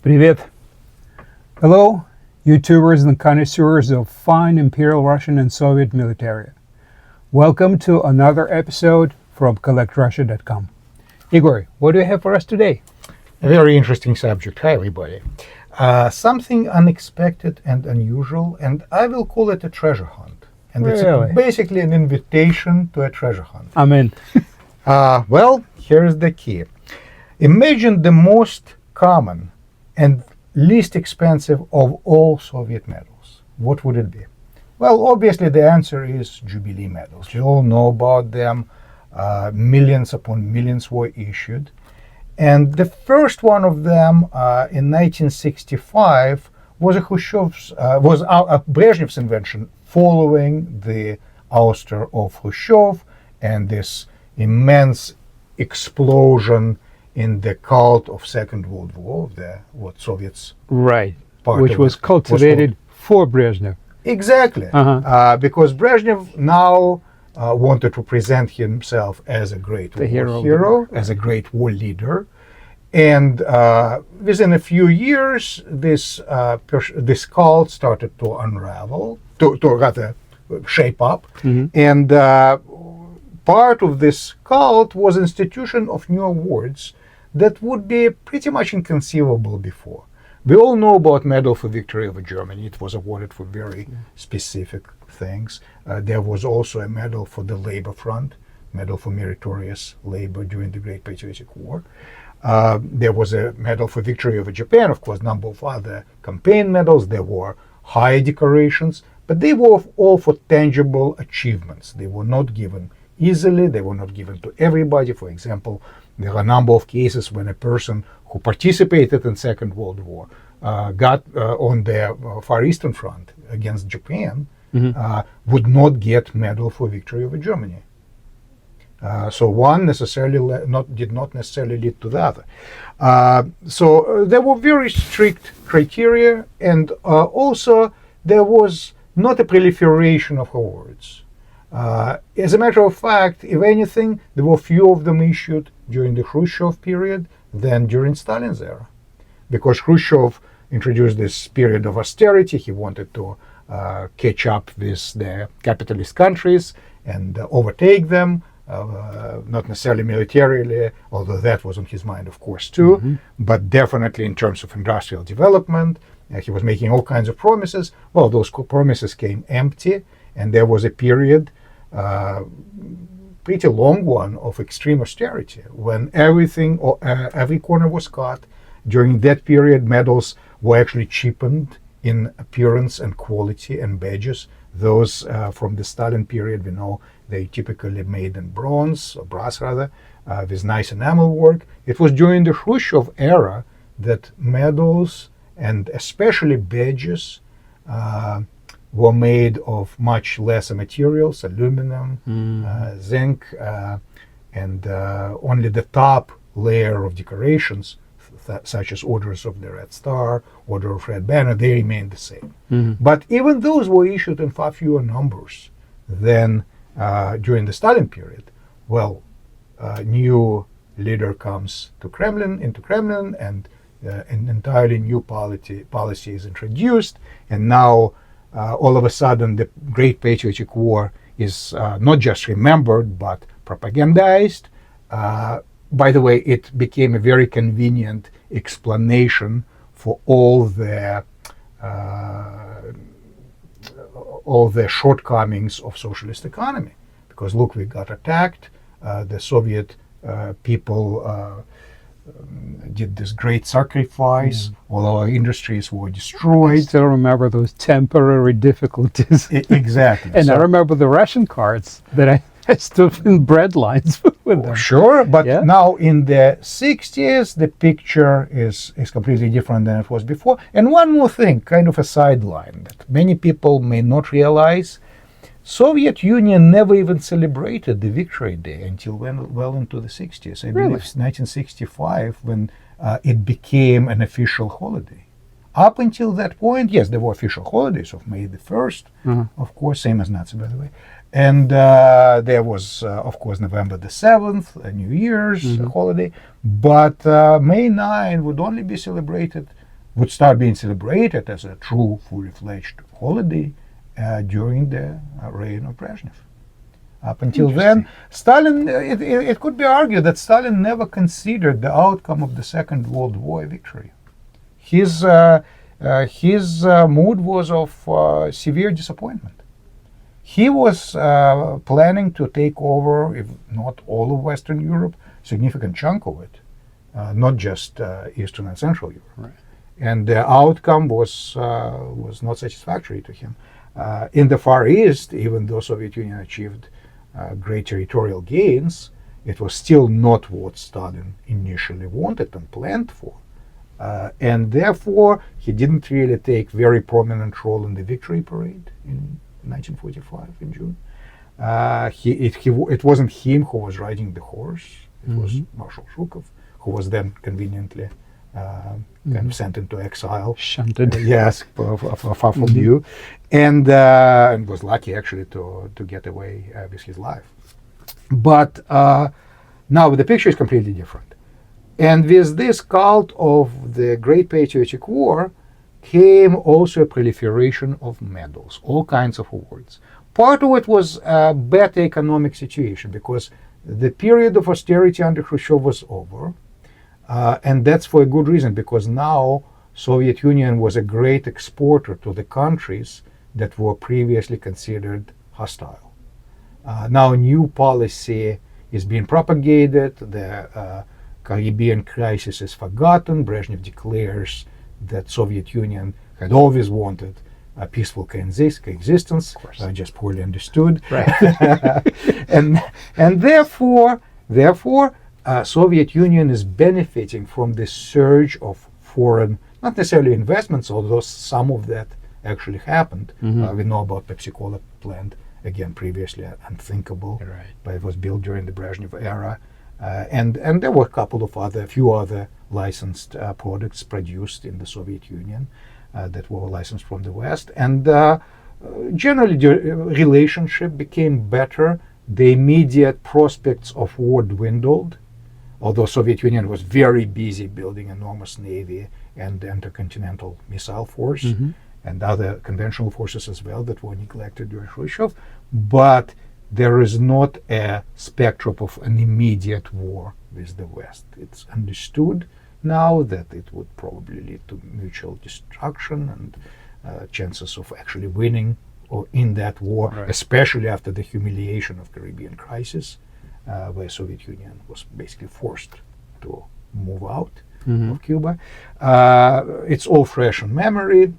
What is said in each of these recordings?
Привет! Hello, YouTubers and connoisseurs of fine Imperial Russian and Soviet military. Welcome to another episode from CollectRussia.com. Igor, what do you have for us today? A very interesting subject. Hi, everybody. Something unexpected and unusual, and I will call it a treasure hunt. And Really? It's basically an invitation to a treasure hunt. I'm in. Well, here's the key. Imagine the most common and least expensive of all Soviet medals. What would it be? Well, obviously the answer is Jubilee medals. We all know about them. Millions upon millions were issued. And the first one of them in 1965 was Brezhnev's invention following the ouster of Khrushchev and this immense explosion in the cult of Second World War, what Soviets Right, part which of was it cultivated for Brezhnev. Exactly, because Brezhnev now wanted to present himself as a great war hero, as a great war leader, and within a few years, this cult started to unravel, to rather shape up, and part of this cult was institution of new awards that would be pretty much inconceivable before. We all know about Medal for Victory over Germany. It was awarded for very specific things. There was also a medal for the labor front, medal for meritorious labor during the Great Patriotic War. There was a medal for victory over Japan, of course, a number of other campaign medals. There were high decorations, but they were all for tangible achievements. They were not given easily. They were not given to everybody. For example, there are a number of cases when a person who participated in Second World War got on the Far Eastern Front against Japan would not get medal for victory over Germany. So one did not necessarily lead to the other. So there were very strict criteria, and also there was not a proliferation of awards. As a matter of fact, if anything, there were few of them issued during the Khrushchev period than during Stalin's era. Because Khrushchev introduced this period of austerity, he wanted to catch up with the capitalist countries and overtake them, not necessarily militarily, although that was on his mind, of course, too, but definitely in terms of industrial development. He was making all kinds of promises. Well, those promises came empty, and there was a period, pretty long one, of extreme austerity when everything, every corner was cut. During that period, medals were actually cheapened in appearance and quality and badges. Those from the Stalin period, we know they typically made in bronze, or brass rather, with nice enamel work. It was during the Khrushchev era that medals and especially badges were made of much lesser materials, aluminum, zinc, and only the top layer of decorations, such as Orders of the Red Star, Order of Red Banner, they remained the same. But even those were issued in far fewer numbers than during the Stalin period. Well, a new leader comes into Kremlin, and an entirely new policy is introduced, and now all of a sudden the Great Patriotic War is not just remembered but propagandized. By the way, it became a very convenient explanation for all the shortcomings of socialist economy. Because look, we got attacked. The Soviet people did this great sacrifice. All our industries were destroyed. I still remember those temporary difficulties. Exactly. And I remember the ration cards that I stood in bread lines with them. Sure, but now in the 60s, the picture is completely different than it was before. And one more thing, kind of a sideline that many people may not realize. Soviet Union never even celebrated the Victory Day until well into the 60s. I believe it's 1965 when it became an official holiday. Up until that point, yes, there were official holidays of May the 1st, of course, same as Nazi, by the way. And there was, of course, November the 7th, a New Year's holiday. But May 9 would only be celebrated would start being celebrated as a true, fully fledged holiday during the reign of Brezhnev. Up until then, Stalin, it could be argued that Stalin never considered the outcome of the Second World War a victory. His mood was of severe disappointment. He was planning to take over, if not all of Western Europe, significant chunk of it, not just Eastern and Central Europe. Right. And the outcome was not satisfactory to him. In the Far East, even though Soviet Union achieved great territorial gains, it was still not what Stalin initially wanted and planned for. And therefore, he didn't really take very prominent role in the victory parade in 1945 in June. It wasn't him who was riding the horse. It was Marshal Zhukov, who was then conveniently kind of sent into exile. Shunted. Yes, far from view. And was lucky actually to get away with his life. But now the picture is completely different. And with this cult of the Great Patriotic War came also a proliferation of medals, all kinds of awards. Part of it was a better economic situation because the period of austerity under Khrushchev was over. And that's for a good reason, because now Soviet Union was a great exporter to the countries that were previously considered hostile. Now a new policy is being propagated. The Caribbean crisis is forgotten. Brezhnev declares that Soviet Union had always wanted a peaceful coexistence, just poorly understood. Right. and therefore, Soviet Union is benefiting from the surge of foreign, not necessarily investments, although some of that actually happened. We know about Pepsi-Cola plant, again, previously unthinkable, but it was built during the Brezhnev era. And there were a few other licensed products produced in the Soviet Union that were licensed from the West. And generally, the relationship became better. The immediate prospects of war dwindled, although Soviet Union was very busy building enormous navy and intercontinental missile force and other conventional forces as well that were neglected during Khrushchev. But there is not a spectrum of an immediate war with the West. It's understood now that it would probably lead to mutual destruction and chances of actually winning or in that war, especially after the humiliation of Caribbean crisis, where Soviet Union was basically forced to move out of Cuba. It's all fresh in memory.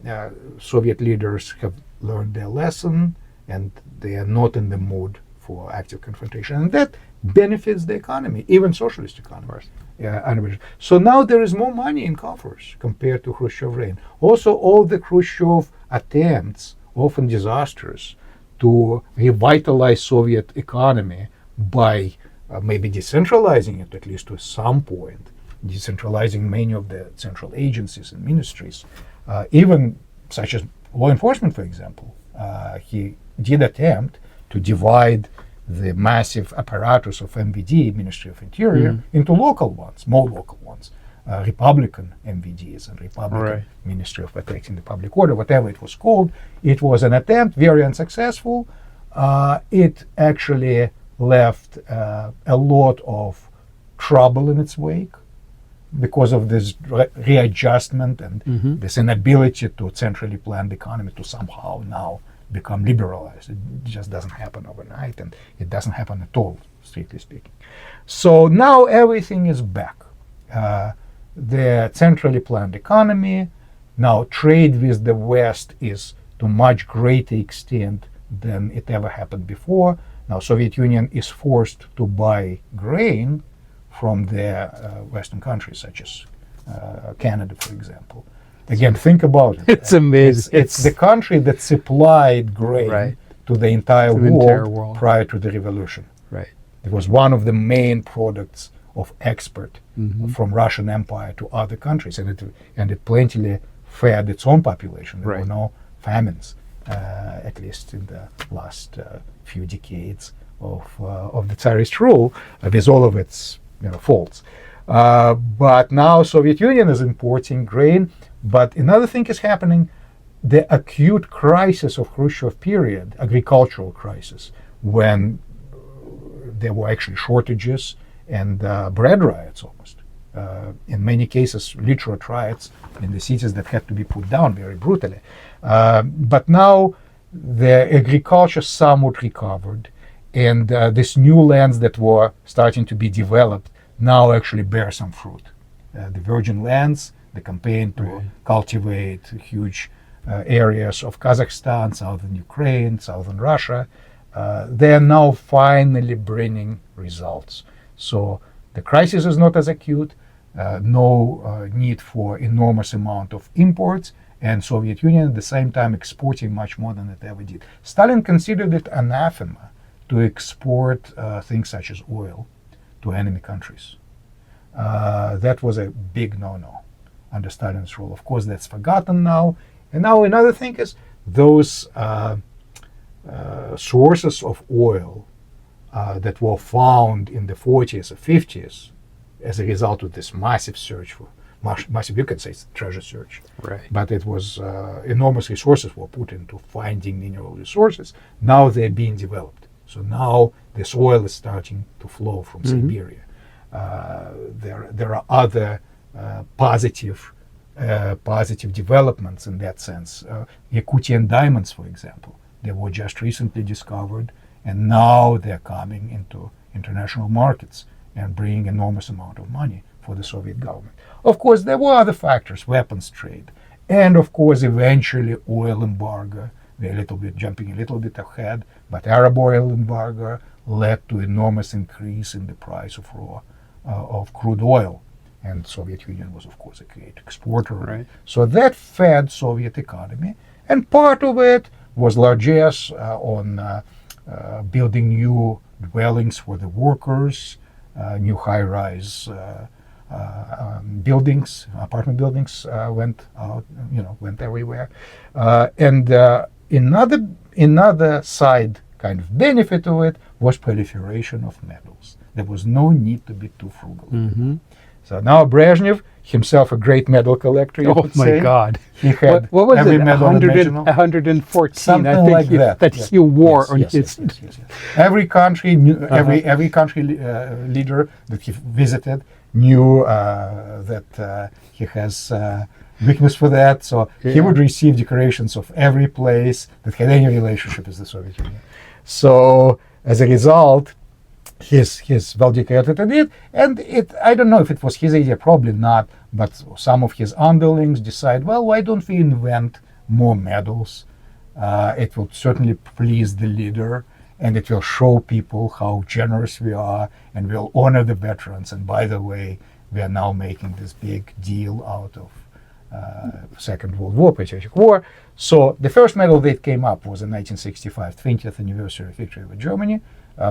Soviet leaders have learned their lesson, and they are not in the mood for active confrontation, and that benefits the economy, even socialist economy. So now there is more money in coffers compared to Khrushchev reign. Also, all the Khrushchev attempts, often disastrous, to revitalize Soviet economy by maybe decentralizing it, at least to some point, decentralizing many of the central agencies and ministries, even such as law enforcement, for example. He did attempt to divide the massive apparatus of MVD, Ministry of Interior, into local ones, more local ones, Republican MVDs and Republican Ministry of Protecting the Public Order, whatever it was called. It was an attempt, very unsuccessful. It actually left a lot of trouble in its wake because of this readjustment and this inability to centrally plan the economy to somehow now become liberalized. It just doesn't happen overnight, and it doesn't happen at all, strictly speaking. So now everything is back. The centrally planned economy, now trade with the West is to much greater extent than it ever happened before. Now Soviet Union is forced to buy grain from the Western countries, such as Canada, for example. Again, think about it. It's amazing. It's the country that supplied grain to the entire world prior to the revolution. It was one of the main products of export from Russian Empire to other countries, and it plentifully fed its own population. There were no famines, at least in the last few decades of the Tsarist rule, with all of its faults. But now Soviet Union is importing grain. But another thing is happening, the acute crisis of Khrushchev period, agricultural crisis, when there were actually shortages and bread riots almost. In many cases, literal riots in the cities that had to be put down very brutally. But now the agriculture somewhat recovered, and these new lands that were starting to be developed now actually bear some fruit. The virgin lands, the campaign to cultivate huge areas of Kazakhstan, southern Ukraine, southern Russia, they are now finally bringing results. So the crisis is not as acute, no need for enormous amount of imports, and Soviet Union at the same time exporting much more than it ever did. Stalin considered it anathema to export things such as oil to enemy countries. That was a big no-no under Stalin's rule. Of course, that's forgotten now. And now another thing is those sources of oil that were found in the 40s or 50s as a result of this massive search for massive, you can say it's treasure search. Right. But it was enormous resources were put into finding mineral resources. Now they're being developed. So now this oil is starting to flow from Siberia. There are other positive developments in that sense. Yakutian diamonds, for example, they were just recently discovered, and now they're coming into international markets and bringing enormous amount of money for the Soviet government. Of course, there were other factors, weapons trade, and of course, eventually oil embargo. We're jumping a little bit ahead, but Arab oil embargo led to enormous increase in the price of crude oil. And Soviet Union was, of course, a great exporter. Right. So that fed Soviet economy. And part of it was largesse on building new dwellings for the workers, new high-rise buildings, apartment buildings went out, went everywhere. And another side kind of benefit of it was proliferation of medals. There was no need to be too frugal. So now Brezhnev, himself a great medal collector, you could say. Oh my God! He had what was every it? medal 114, something I think, like that. he wore on his. Yes. Every country, every country leader that he visited knew that he has weakness for that. So he would receive decorations of every place that had any relationship with the Soviet Union. So as a result, he's well decorated in it, and I don't know if it was his idea, probably not, but some of his underlings decide, well, why don't we invent more medals? It will certainly please the leader, and it will show people how generous we are, and we'll honor the veterans. And by the way, we are now making this big deal out of Second World War, Patriotic War. So the first medal that came up was in 1965, 20th anniversary of victory over Germany.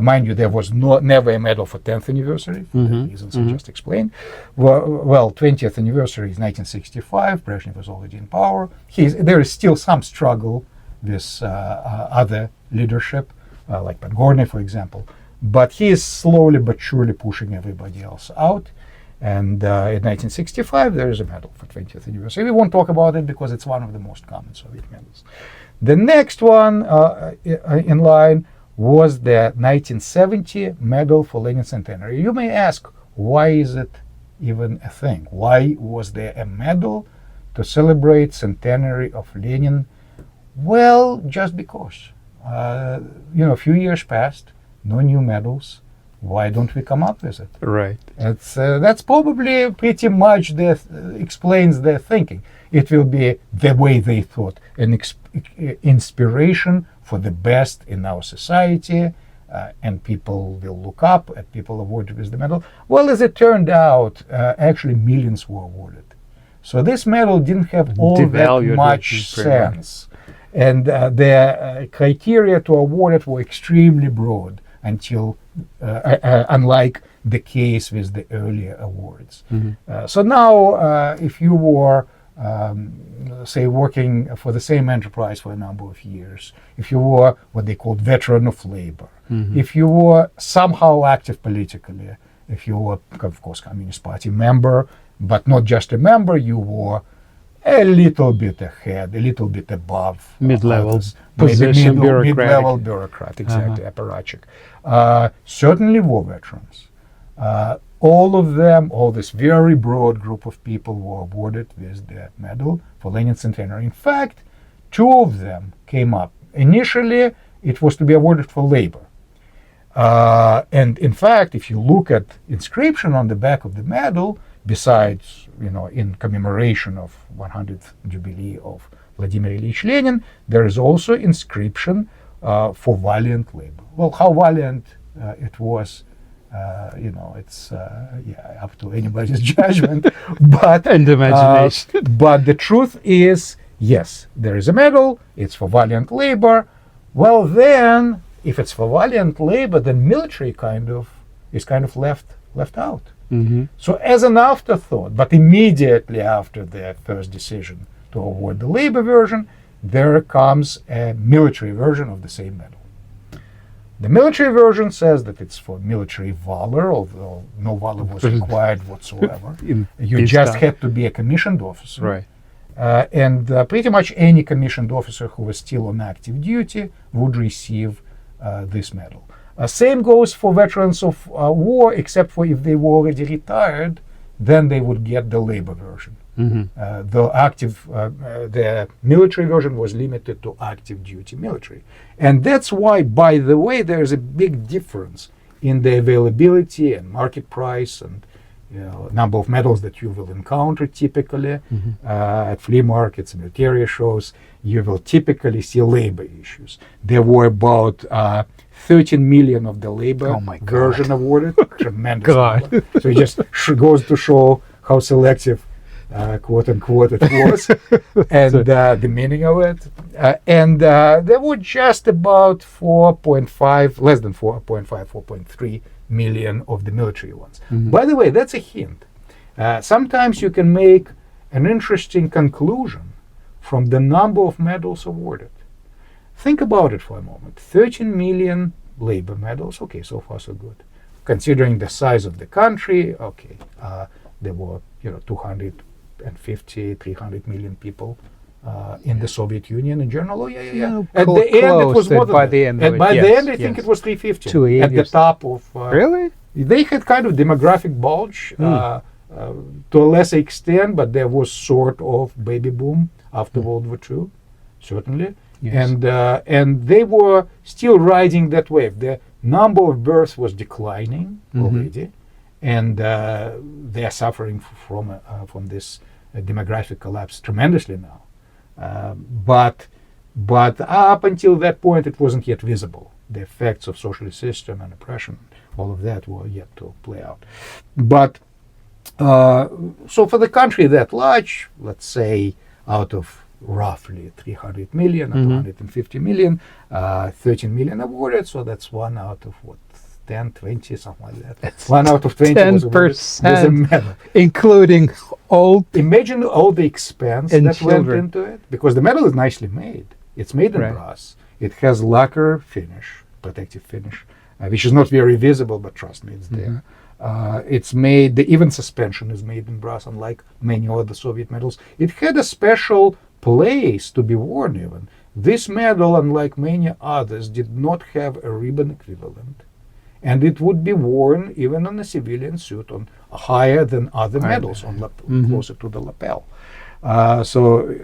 Mind you, there was never a medal for 10th anniversary, for the reasons I just explained. Well, 20th anniversary is 1965. Brezhnev was already in power. There is still some struggle with other leadership, like Podgorny, for example. But he is slowly but surely pushing everybody else out. And in 1965, there is a medal for 20th anniversary. We won't talk about it because it's one of the most common Soviet medals. The next one in line was the 1970 medal for Lenin Centanary. You may ask, why is it even a thing? Why was there a medal to celebrate centenary of Lenin? Well, just because. A few years passed, no new medals. Why don't we come up with it? Right. That's probably pretty much explains their thinking. It will be the way they thought, an inspiration for the best in our society, and people will look up at people awarded with the medal. Well, as it turned out, actually millions were awarded. So this medal didn't have all that much sense. And the criteria to award it were extremely broad until, unlike the case with the earlier awards. So now, if you were say working for the same enterprise for a number of years, if you were what they called veteran of labor, if you were somehow active politically, if you were, of course, Communist Party member, but not just a member, you were a little bit ahead, a little bit above mid-level others. position, mid-level bureaucrat, exactly, apparatchik. Certainly war veterans. All of them, all this very broad group of people were awarded with the medal for Lenin Centanary. In fact, two of them came up. Initially, it was to be awarded for labor. And in fact, if you look at inscription on the back of the medal, besides, in commemoration of 100th Jubilee of Vladimir Ilyich Lenin, there is also inscription for valiant labor. Well, how valiant it was, it's up to anybody's judgment, but and imagination. But the truth is, yes, there is a medal. It's for valiant labor. Well, then, if it's for valiant labor, then military is left out. Mm-hmm. So as an afterthought, but immediately after the first decision to award the labor version, there comes a military version of the same medal. The military version says that it's for military valor, although no valor was required whatsoever. You just had to be a commissioned officer. Right. And pretty much any commissioned officer who was still on active duty would receive this medal. Same goes for veterans of war, except for if they were already retired, then they would get the labor version. Mm-hmm. The military version was limited to active duty military. And that's why, by the way, there's a big difference in the availability and market price and number of medals that you will encounter typically at flea markets and military shows. You will typically see labor issues. There were about 13 million of the labor version awarded. Tremendous number. So it just goes to show how selective, quote unquote, it was, and the meaning of it. And there were just about 4.5, less than 4.5, 4.3 million of the military ones. Mm-hmm. By the way, that's a hint. Sometimes you can make an interesting conclusion from the number of medals awarded. Think about it for a moment. 13 million labor medals. Okay, so far so good. Considering the size of the country, okay, there were 250, 300 million people in the Soviet Union in general. Oh, yeah. At the end, it was more than by the end. By the end, I think it was 350. At the top of really, they had kind of demographic bulge to a lesser extent, but there was sort of baby boom after World War II, certainly. Yes. And they were still riding that wave. The number of births was declining already, and they are suffering from this demographic collapse tremendously now. But up until that point, it wasn't yet visible. The effects of socialist system and oppression, all of that were yet to play out. But so for the country that large, let's say out of roughly 300 million or 250 million, 13 million awarded, so that's 1 out of 10, 20, something like that. That's 1 out of 20 was a medal. Including all... Imagine all the expense that went into it, because the medal is nicely made. It's made in brass. It has lacquer finish, protective finish, which is not very visible, but trust me, it's there. It's made, even suspension is made in brass, unlike many other Soviet medals. It had a special place to be worn even. This medal, unlike many others, did not have a ribbon equivalent. And it would be worn even on a civilian suit on higher than other medals, closer to the lapel. So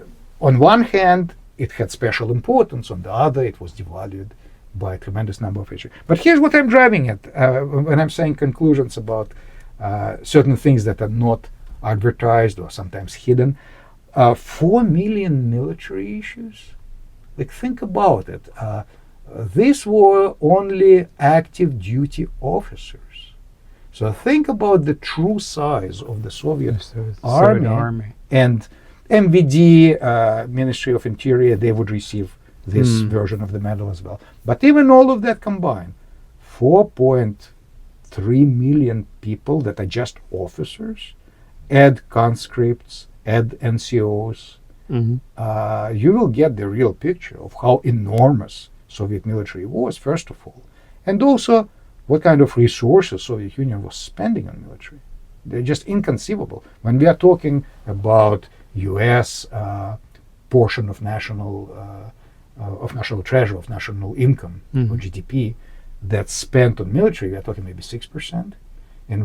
on one hand, it had special importance. On the other, it was devalued by a tremendous number of issues. But here's what I'm driving at when I'm saying conclusions about certain things that are not advertised or sometimes hidden. 4 million military issues? Like, think about it. These were only active duty officers. So think about the true size of the Soviet army. And MVD, Ministry of Interior, they would receive this version of the medal as well. But even all of that combined, 4.3 million people that are just officers, add conscripts, add NCOs, you will get the real picture of how enormous Soviet military was, first of all. And also, what kind of resources Soviet Union was spending on military. They're just inconceivable. When we are talking about U.S. Portion of national treasure, of national income, or GDP, that's spent on military, we are talking maybe 6%. In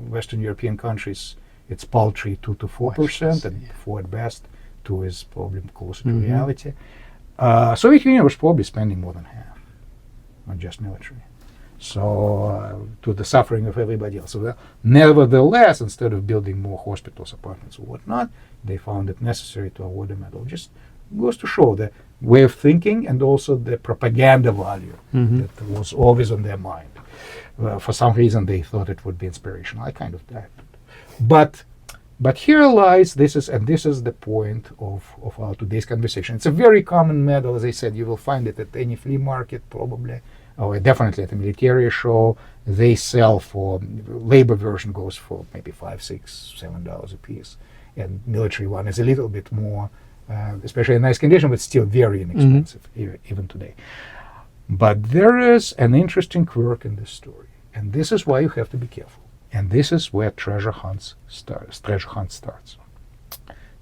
Western European countries, it's paltry 2 to 4%, and 4 at best. 2 is probably closer to reality. Soviet Union was probably spending more than half on just military. So to the suffering of everybody else. So nevertheless, instead of building more hospitals, apartments, or whatnot, they found it necessary to award a medal. Just goes to show the way of thinking and also the propaganda value that was always on their mind. For some reason, they thought it would be inspirational. I kind of doubt it. But here lies, this is the point of our today's conversation. It's a very common medal, as I said. You will find it at any flea market, probably, or definitely at a military show. They sell for, labor version goes for maybe $5, $6, $7 a piece, and military one is a little bit more, especially in nice condition, but still very inexpensive even today. But there is an interesting quirk in this story, and this is why you have to be careful. And this is where treasure hunt starts.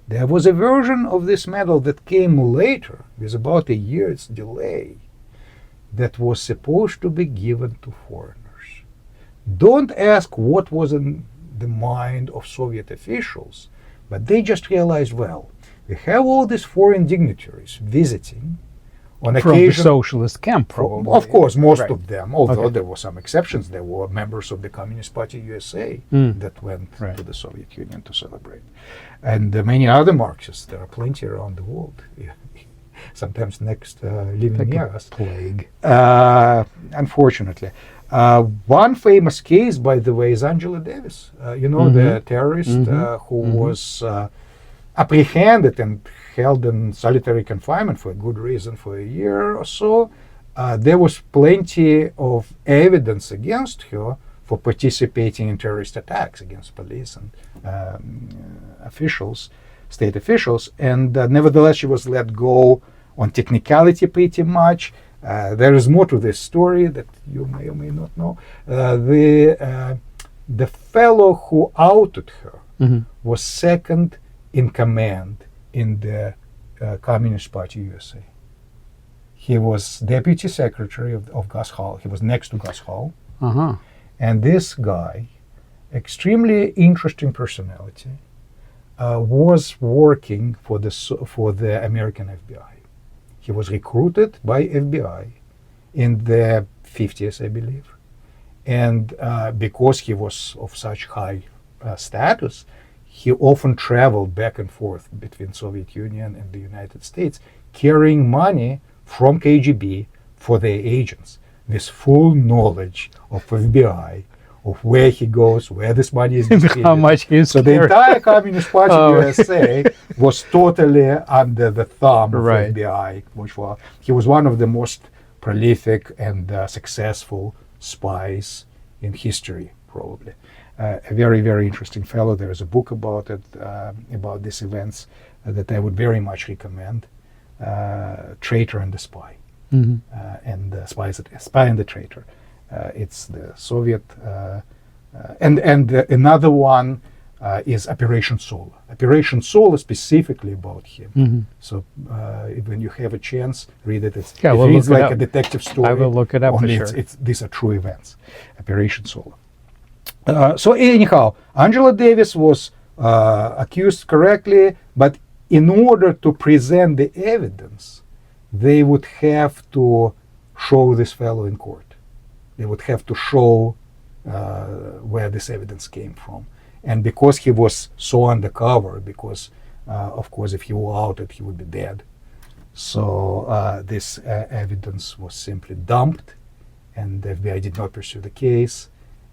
There was a version of this medal that came later, with about a year's delay, that was supposed to be given to foreigners. Don't ask what was in the mind of Soviet officials, but they just realized, well, we have all these foreign dignitaries visiting. On from occasion, the socialist camp, probably. Of course, most of them, although there were some exceptions. There were members of the Communist Party USA that went to the Soviet Union to celebrate. And many other Marxists, there are plenty around the world. Sometimes next living near us. Plague. Unfortunately. One famous case, by the way, is Angela Davis. The terrorist who was apprehended and held in solitary confinement for a good reason for a year or so. There was plenty of evidence against her for participating in terrorist attacks against police and state officials, and nevertheless she was let go on technicality pretty much. There is more to this story that you may or may not know. The fellow who outed her was second in command in the Communist Party USA. He was deputy secretary of Gus Hall. He was next to Gus Hall. And this guy, extremely interesting personality, was working for the American FBI. He was recruited by FBI in the 50s, I believe. And because he was of such high status, he often traveled back and forth between Soviet Union and the United States, carrying money from KGB for their agents, with full knowledge of FBI, of where he goes, where this money is distributed. How much he's So the entire Communist Party USA was totally under the thumb of FBI, he was one of the most prolific and successful spies in history, probably. A very, very interesting fellow. There is a book about it, about these events, that I would very much recommend. Traitor and the Spy, and Spy and the Traitor. It's the Soviet, and another one is Operation Solar. Operation Solar specifically about him. So when you have a chance, read it. It reads like a detective story. I will look it up for sure. These are true events. Operation Solar. So anyhow, Angela Davis was accused correctly, but in order to present the evidence, they would have to show this fellow in court. They would have to show where this evidence came from. And because he was so undercover, because of course if he were outed, he would be dead. So this evidence was simply dumped, and the FBI did not pursue the case.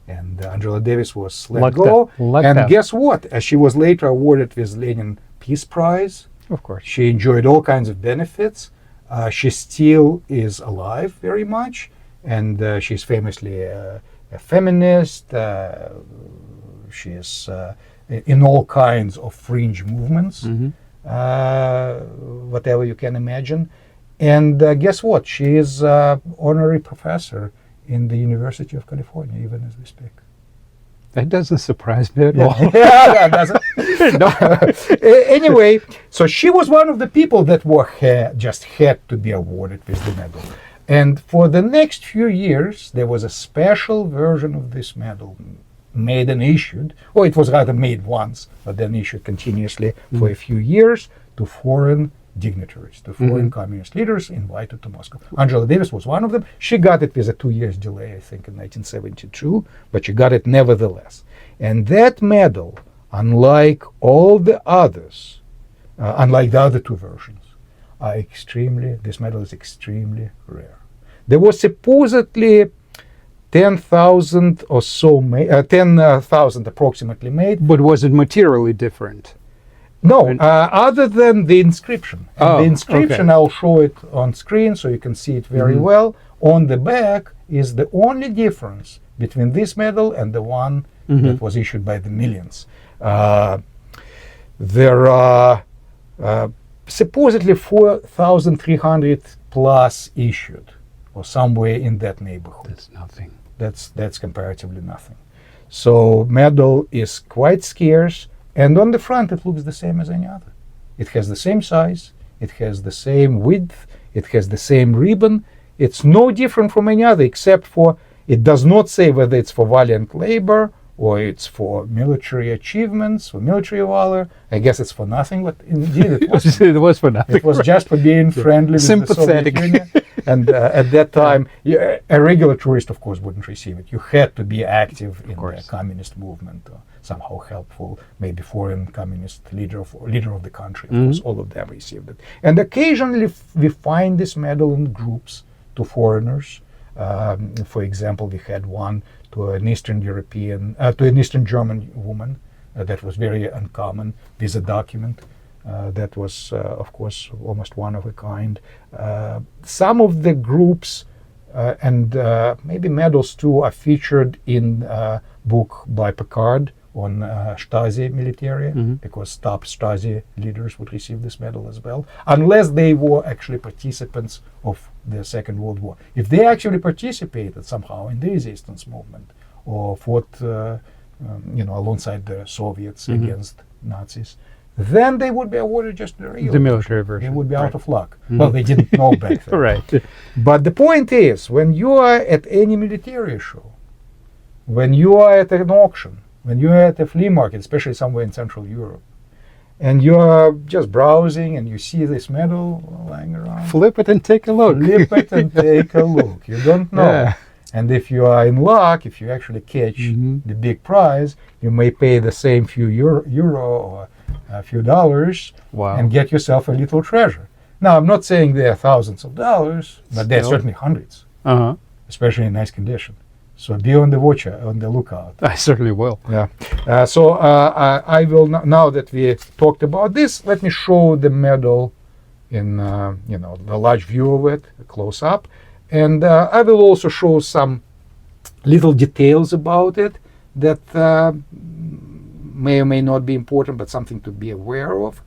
And Angela Davis was let go. And guess what? She was later awarded with Lenin Peace Prize. Of course. She enjoyed all kinds of benefits. She still is alive very much. And she's famously a feminist. She is in all kinds of fringe movements, whatever you can imagine. And guess what? She is honorary professor in the University of California, even as we speak. That doesn't surprise me at all. Yeah, that doesn't. No. Anyway, so she was one of the people that were just had to be awarded with the medal. And for the next few years, there was a special version of this medal made and issued, or it was rather made once, but then issued continuously for a few years to foreign dignitaries, to foreign communist leaders invited to Moscow. Angela Davis was one of them. She got it with a 2 years delay, I think, in 1972, but she got it nevertheless. And that medal, unlike all the others, unlike the other two versions, this medal is extremely rare. There was supposedly 10,000 or so, 10,000 approximately made. But was it materially different? No, other than the inscription. And the inscription, I'll show it on screen so you can see it very well. On the back is the only difference between this medal and the one that was issued by the millions. There are supposedly 4,300 plus issued, or somewhere in that neighborhood. That's nothing. That's comparatively nothing. So medal is quite scarce. And on the front, it looks the same as any other. It has the same size, it has the same width, it has the same ribbon. It's no different from any other, except for it does not say whether it's for valiant labor or it's for military achievements, for military valor. I guess it's for nothing, but indeed it was. It was for nothing. It was just for being friendly with the Soviet Union. And at that time, a regular tourist, of course, wouldn't receive it. You had to be active in the communist movement, or somehow helpful, maybe foreign communist leader of the country. Of course, all of them received it. And occasionally we find this medal in groups to foreigners. For example, we had one to an Eastern German woman that was very uncommon, with a document that was, of course, almost one of a kind. Some of the groups and maybe medals too are featured in a book by Picard on Stasi military, because top Stasi leaders would receive this medal as well, unless they were actually participants of the Second World War. If they actually participated somehow in the resistance movement or fought, alongside the Soviets against Nazis, then they would be awarded just the regular military version. They would be out of luck. Well, they didn't know back then. Right. But the point is, when you are at any military show, when you are at an auction, when you are at a flea market, especially somewhere in Central Europe, and you are just browsing and you see this medal lying around, flip it and take a look. Flip it and take a look. You don't know. Yeah. And if you are in luck, if you actually catch the big prize, you may pay the same few euro or a few dollars and get yourself a little treasure. Now, I'm not saying there are thousands of dollars, but there are certainly hundreds, especially in nice condition. So be on the watch, on the lookout. I certainly will. Yeah. So I will now that we talked about this, let me show the medal in the large view of it, close up, and I will also show some little details about it that may or may not be important, but something to be aware of.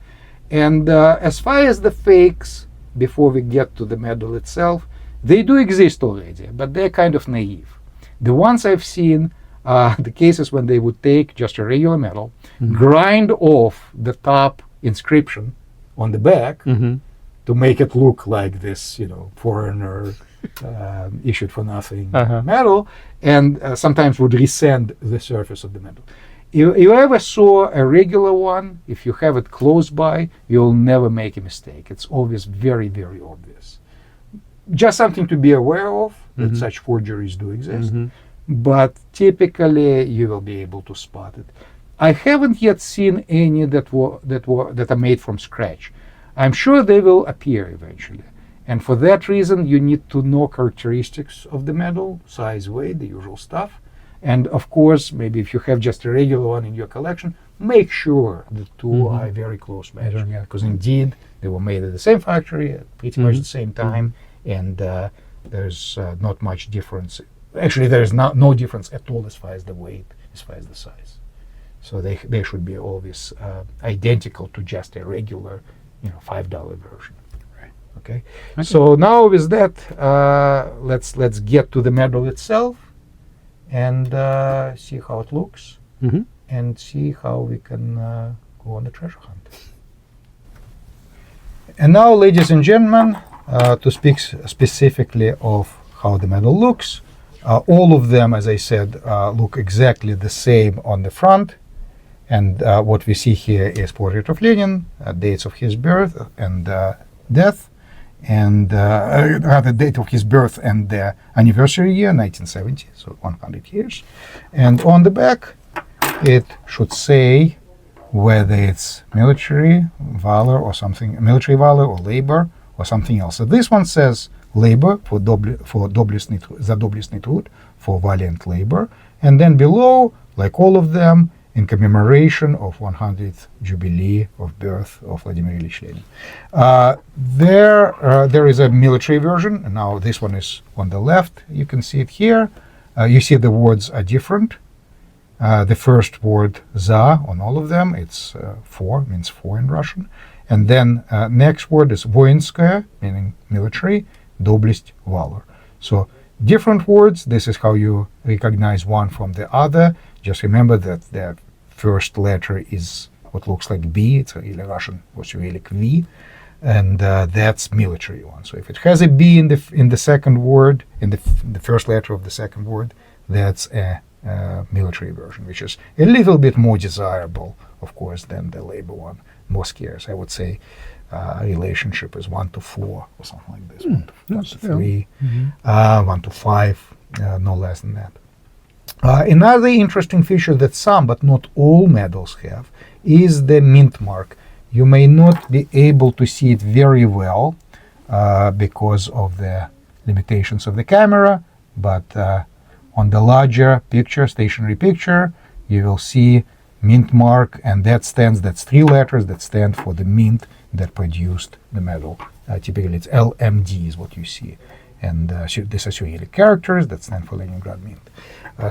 And as far as the fakes, before we get to the medal itself, they do exist already, but they're kind of naive. The ones I've seen are the cases when they would take just a regular medal, grind off the top inscription on the back to make it look like this, foreigner issued for nothing medal, and sometimes would resand the surface of the medal. If you ever saw a regular one, if you have it close by, you'll never make a mistake. It's always very, very obvious. Just something to be aware of, that such forgeries do exist, but typically you will be able to spot it. I haven't yet seen any that are made from scratch. I'm sure they will appear eventually, and for that reason you need to know characteristics of the medal, size, weight, the usual stuff, and of course, maybe if you have just a regular one in your collection, make sure the two are very close match, because indeed they were made at the same factory at pretty much the same time. And there's not much difference. Actually, there's no difference at all as far as the weight, as far as the size. So they should be always identical to just a regular, $5 version. Right. Okay. So now with that, let's get to the medal itself and see how it looks, and see how we can go on the treasure hunt. And now, ladies and gentlemen, to speak specifically of how the medal looks, all of them, as I said, look exactly the same on the front. And what we see here is portrait of Lenin, dates of his birth and death, and the date of his birth and the anniversary year, 1970, so 100 years. And on the back, it should say whether it's military valor or something, military valor or labor or something else. So this one says labor for doblestный, for valiant labor, and then below, like all of them, in commemoration of 100th Jubilee of birth of Vladimir Ilyich Lenin. There is a military version, and now this one is on the left. You can see it here. You see the words are different. The first word "za" on all of them, it's four, means four in Russian. And then next word is voinskaya, meaning military, doblest, valor. So different words. This is how you recognize one from the other. Just remember that the first letter is what looks like B. It's really Russian, what's really V, and that's military one. So if it has a B in the second word, in the first letter of the second word, that's a military version, which is a little bit more desirable, of course, than the labor one. More scarce, I would say. Relationship is 1 to 4 or something like this. 1 to 3, 1 to 5, no less than that. Another interesting feature that some, but not all medals have, is the mint mark. You may not be able to see it very well because of the limitations of the camera, but on the larger picture, stationary picture, you will see mint mark, and that's 3 letters that stand for the mint that produced the medal. Typically it's LMD is what you see. And these are Cyrillic characters that stand for Leningrad Mint.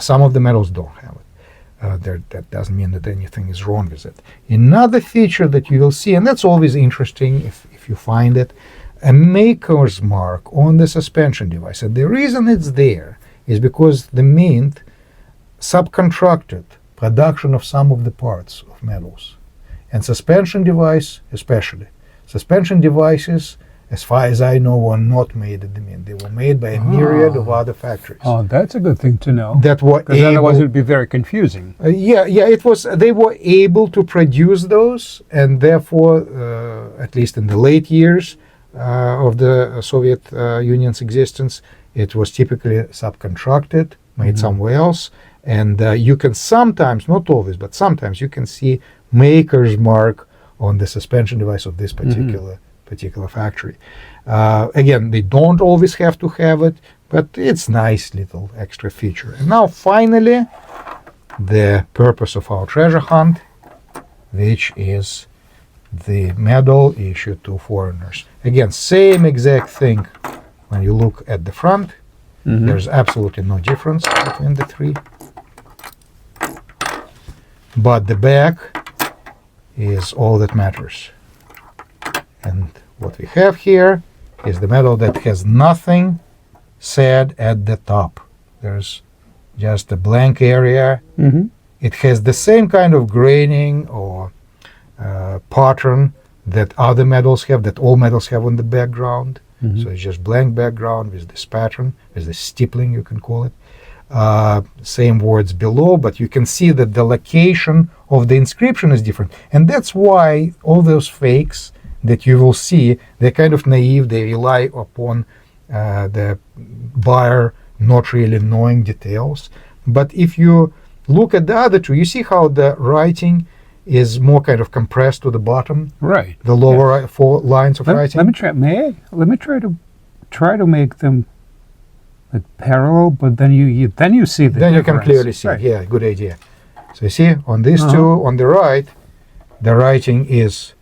Some of the medals don't have it. That doesn't mean that anything is wrong with it. Another feature that you will see, and that's always interesting if you find it, a maker's mark on the suspension device. And the reason it's there is because the Mint subcontracted production of some of the parts of medals. And suspension device especially. Suspension devices, as far as I know, were not made at the Mint. They were made by a myriad of other factories. Oh, that's a good thing to know. That were because otherwise it would be very confusing. It was. They were able to produce those, and therefore, at least in the late years of the Soviet Union's existence, it was typically subcontracted, made somewhere else, and you can sometimes, not always, but sometimes you can see maker's mark on the suspension device of this particular factory. Again, they don't always have to have it, but it's nice little extra feature. And now finally, the purpose of our treasure hunt, which is the medal issued to foreigners. Again, same exact thing when you look at the front. There's absolutely no difference between the three. But the back is all that matters. And what we have here is the medal that has nothing said at the top. There's just a blank area. It has the same kind of graining or pattern that other medals have, that all medals have on the background. So it's just blank background with this pattern, with the stippling, you can call it. Same words below, but you can see that the location of the inscription is different. And that's why all those fakes that you will see, they're kind of naive. They rely upon the buyer not really knowing details. But if you look at the other two, you see how the writing is more kind of compressed to the bottom. Right. The lower 4 lines of writing. Let me try to make them like parallel, but then you see the Then difference. you can clearly see. Right. Yeah, good idea. So you see on these two on the right, the writing is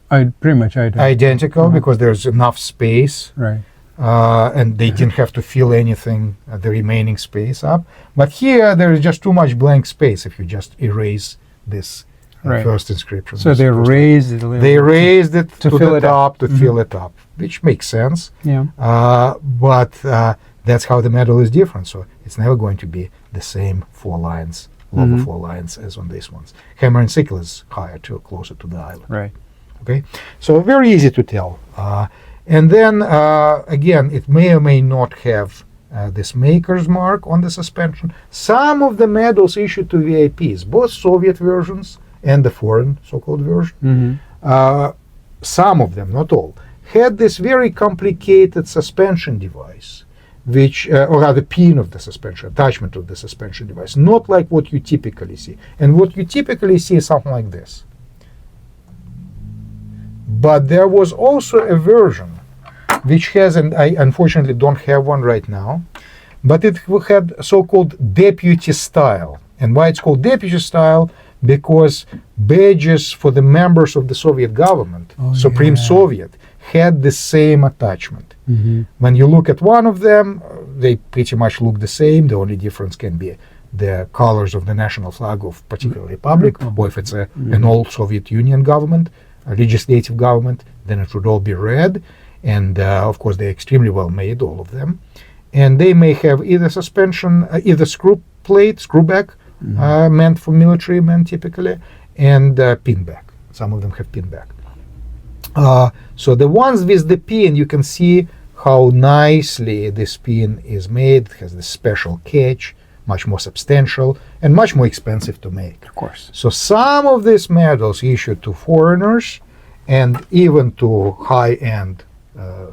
pretty much identical because there's enough space. Right. And they didn't have to fill anything, the remaining space up. But here there is just too much blank space if you just erase this first inscription. So they raised it a little. They raised it to the top to Mm-hmm. fill it up, which makes sense. Yeah. But that's how the medal is different. So it's never going to be the same 4 lines, lower 4 lines as on these ones. Hammer and sickle is higher, too, closer to the island. Right. Okay, so very easy to tell. And then again, it may or may not have this maker's mark on the suspension. Some of the medals issued to VIPs, both Soviet versions and the foreign so-called version, some of them, not all, had this very complicated suspension device, which, or rather pin of the suspension, attachment of the suspension device, not like what you typically see. And what you typically see is something like this. But there was also a version which has, and I unfortunately don't have one right now, but it had so-called deputy style. And why it's called deputy style? Because badges for the members of the Soviet government, Supreme Soviet, had the same attachment. When you look at one of them, they pretty much look the same. The only difference can be the colors of the national flag of a particular republic, or if it's an old Soviet Union government, a legislative government, then it would all be red. And of course, they're extremely well made, all of them. And they may have either suspension, either screw plate, screw back, meant for military men typically, and pin back. Some of them have pin back. So the ones with the pin, you can see how nicely this pin is made. It has this special catch, much more substantial, and much more expensive to make. Of course. So some of these medals issued to foreigners and even to high-end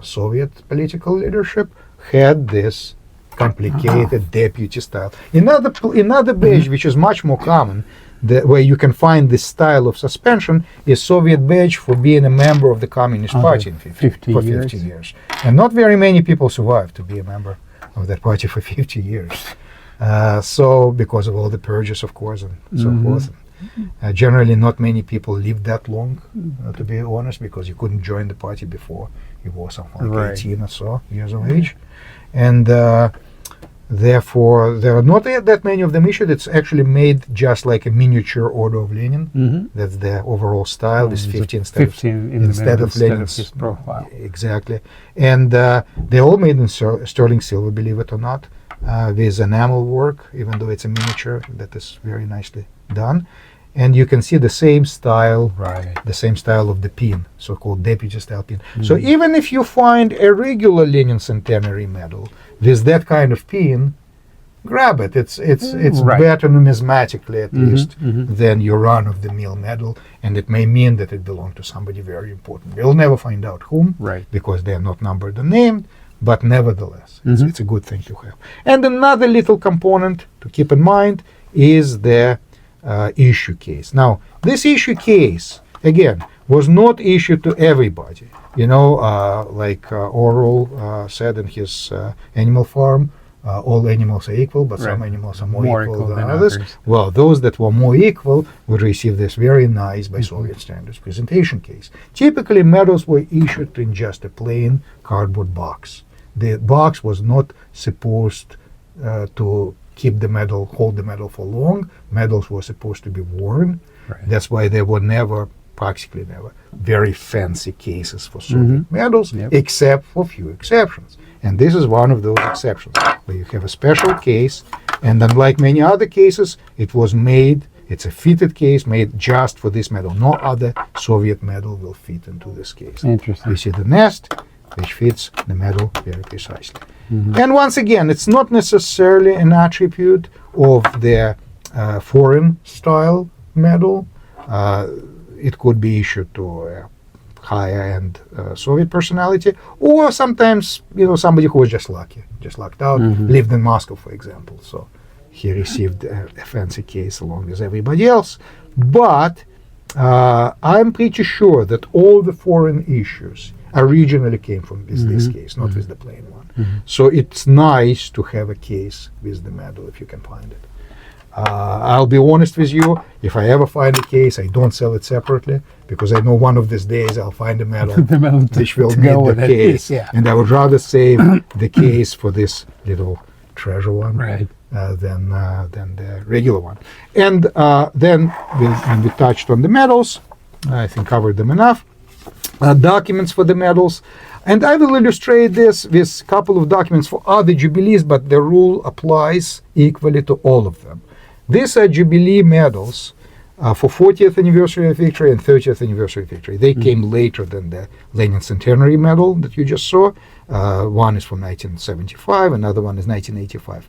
Soviet political leadership had this complicated deputy style. Another badge, which is much more common, where you can find this style of suspension, is Soviet badge for being a member of the Communist Party for 50 years. And not very many people survived to be a member of that party for 50 years. So because of all the purges, of course, and so forth. Generally, not many people lived that long, to be honest, because you couldn't join the party before you were something like 18 or so years of age. And therefore, there are not that many of them issued. It's actually made just like a miniature Order of Lenin. That's the overall style, this 15 instead of Lenin's his profile. Exactly. And they're all made in sterling silver, believe it or not, with enamel work, even though it's a miniature that is very nicely done. And you can see the same style, the same style of the pin, so-called deputy style pin. So even if you find a regular Lenin Centenary Medal with that kind of pin, grab it. It's better numismatically, at least, than your run-of-the-mill medal, and it may mean that it belonged to somebody very important. We'll never find out whom, because they're not numbered or named, but nevertheless, it's a good thing to have. And another little component to keep in mind is the issue case. Now, this issue case, again, was not issued to everybody. You know, like Orwell said in his Animal Farm, all animals are equal, but some animals are more equal than others. Well, those that were more equal would receive this very nice, by Soviet standards, presentation case. Typically, medals were issued in just a plain cardboard box. The box was not supposed to keep the medal, hold the medal for long. Medals were supposed to be worn. That's why there were practically never, very fancy cases for Soviet medals, except for few exceptions. And this is one of those exceptions, where you have a special case, and unlike many other cases, it was made, it's a fitted case made just for this medal. No other Soviet medal will fit into this case. Interesting. You see the nest, which fits the medal very precisely. And once again, it's not necessarily an attribute of the foreign style medal. It could be issued to a higher-end Soviet personality, or sometimes, you know, somebody who was just lucky, just lucked out, lived in Moscow, for example. So he received a fancy case along with everybody else. But I'm pretty sure that all the foreign issues originally came from this case, not with the plain one. So it's nice to have a case with the medal if you can find it. I'll be honest with you, if I ever find a case, I don't sell it separately, because I know one of these days I'll find a medal which will need the case. And I would rather save the case for this little treasure one. than the regular one. And then when we touched on the medals, I think covered them enough. Documents for the medals. And I will illustrate this with a couple of documents for other Jubilees, but the rule applies equally to all of them. These are Jubilee medals for 40th anniversary of victory and 30th anniversary of victory. They came later than the Lenin Centanary Medal that you just saw. One is from 1975, another one is 1985.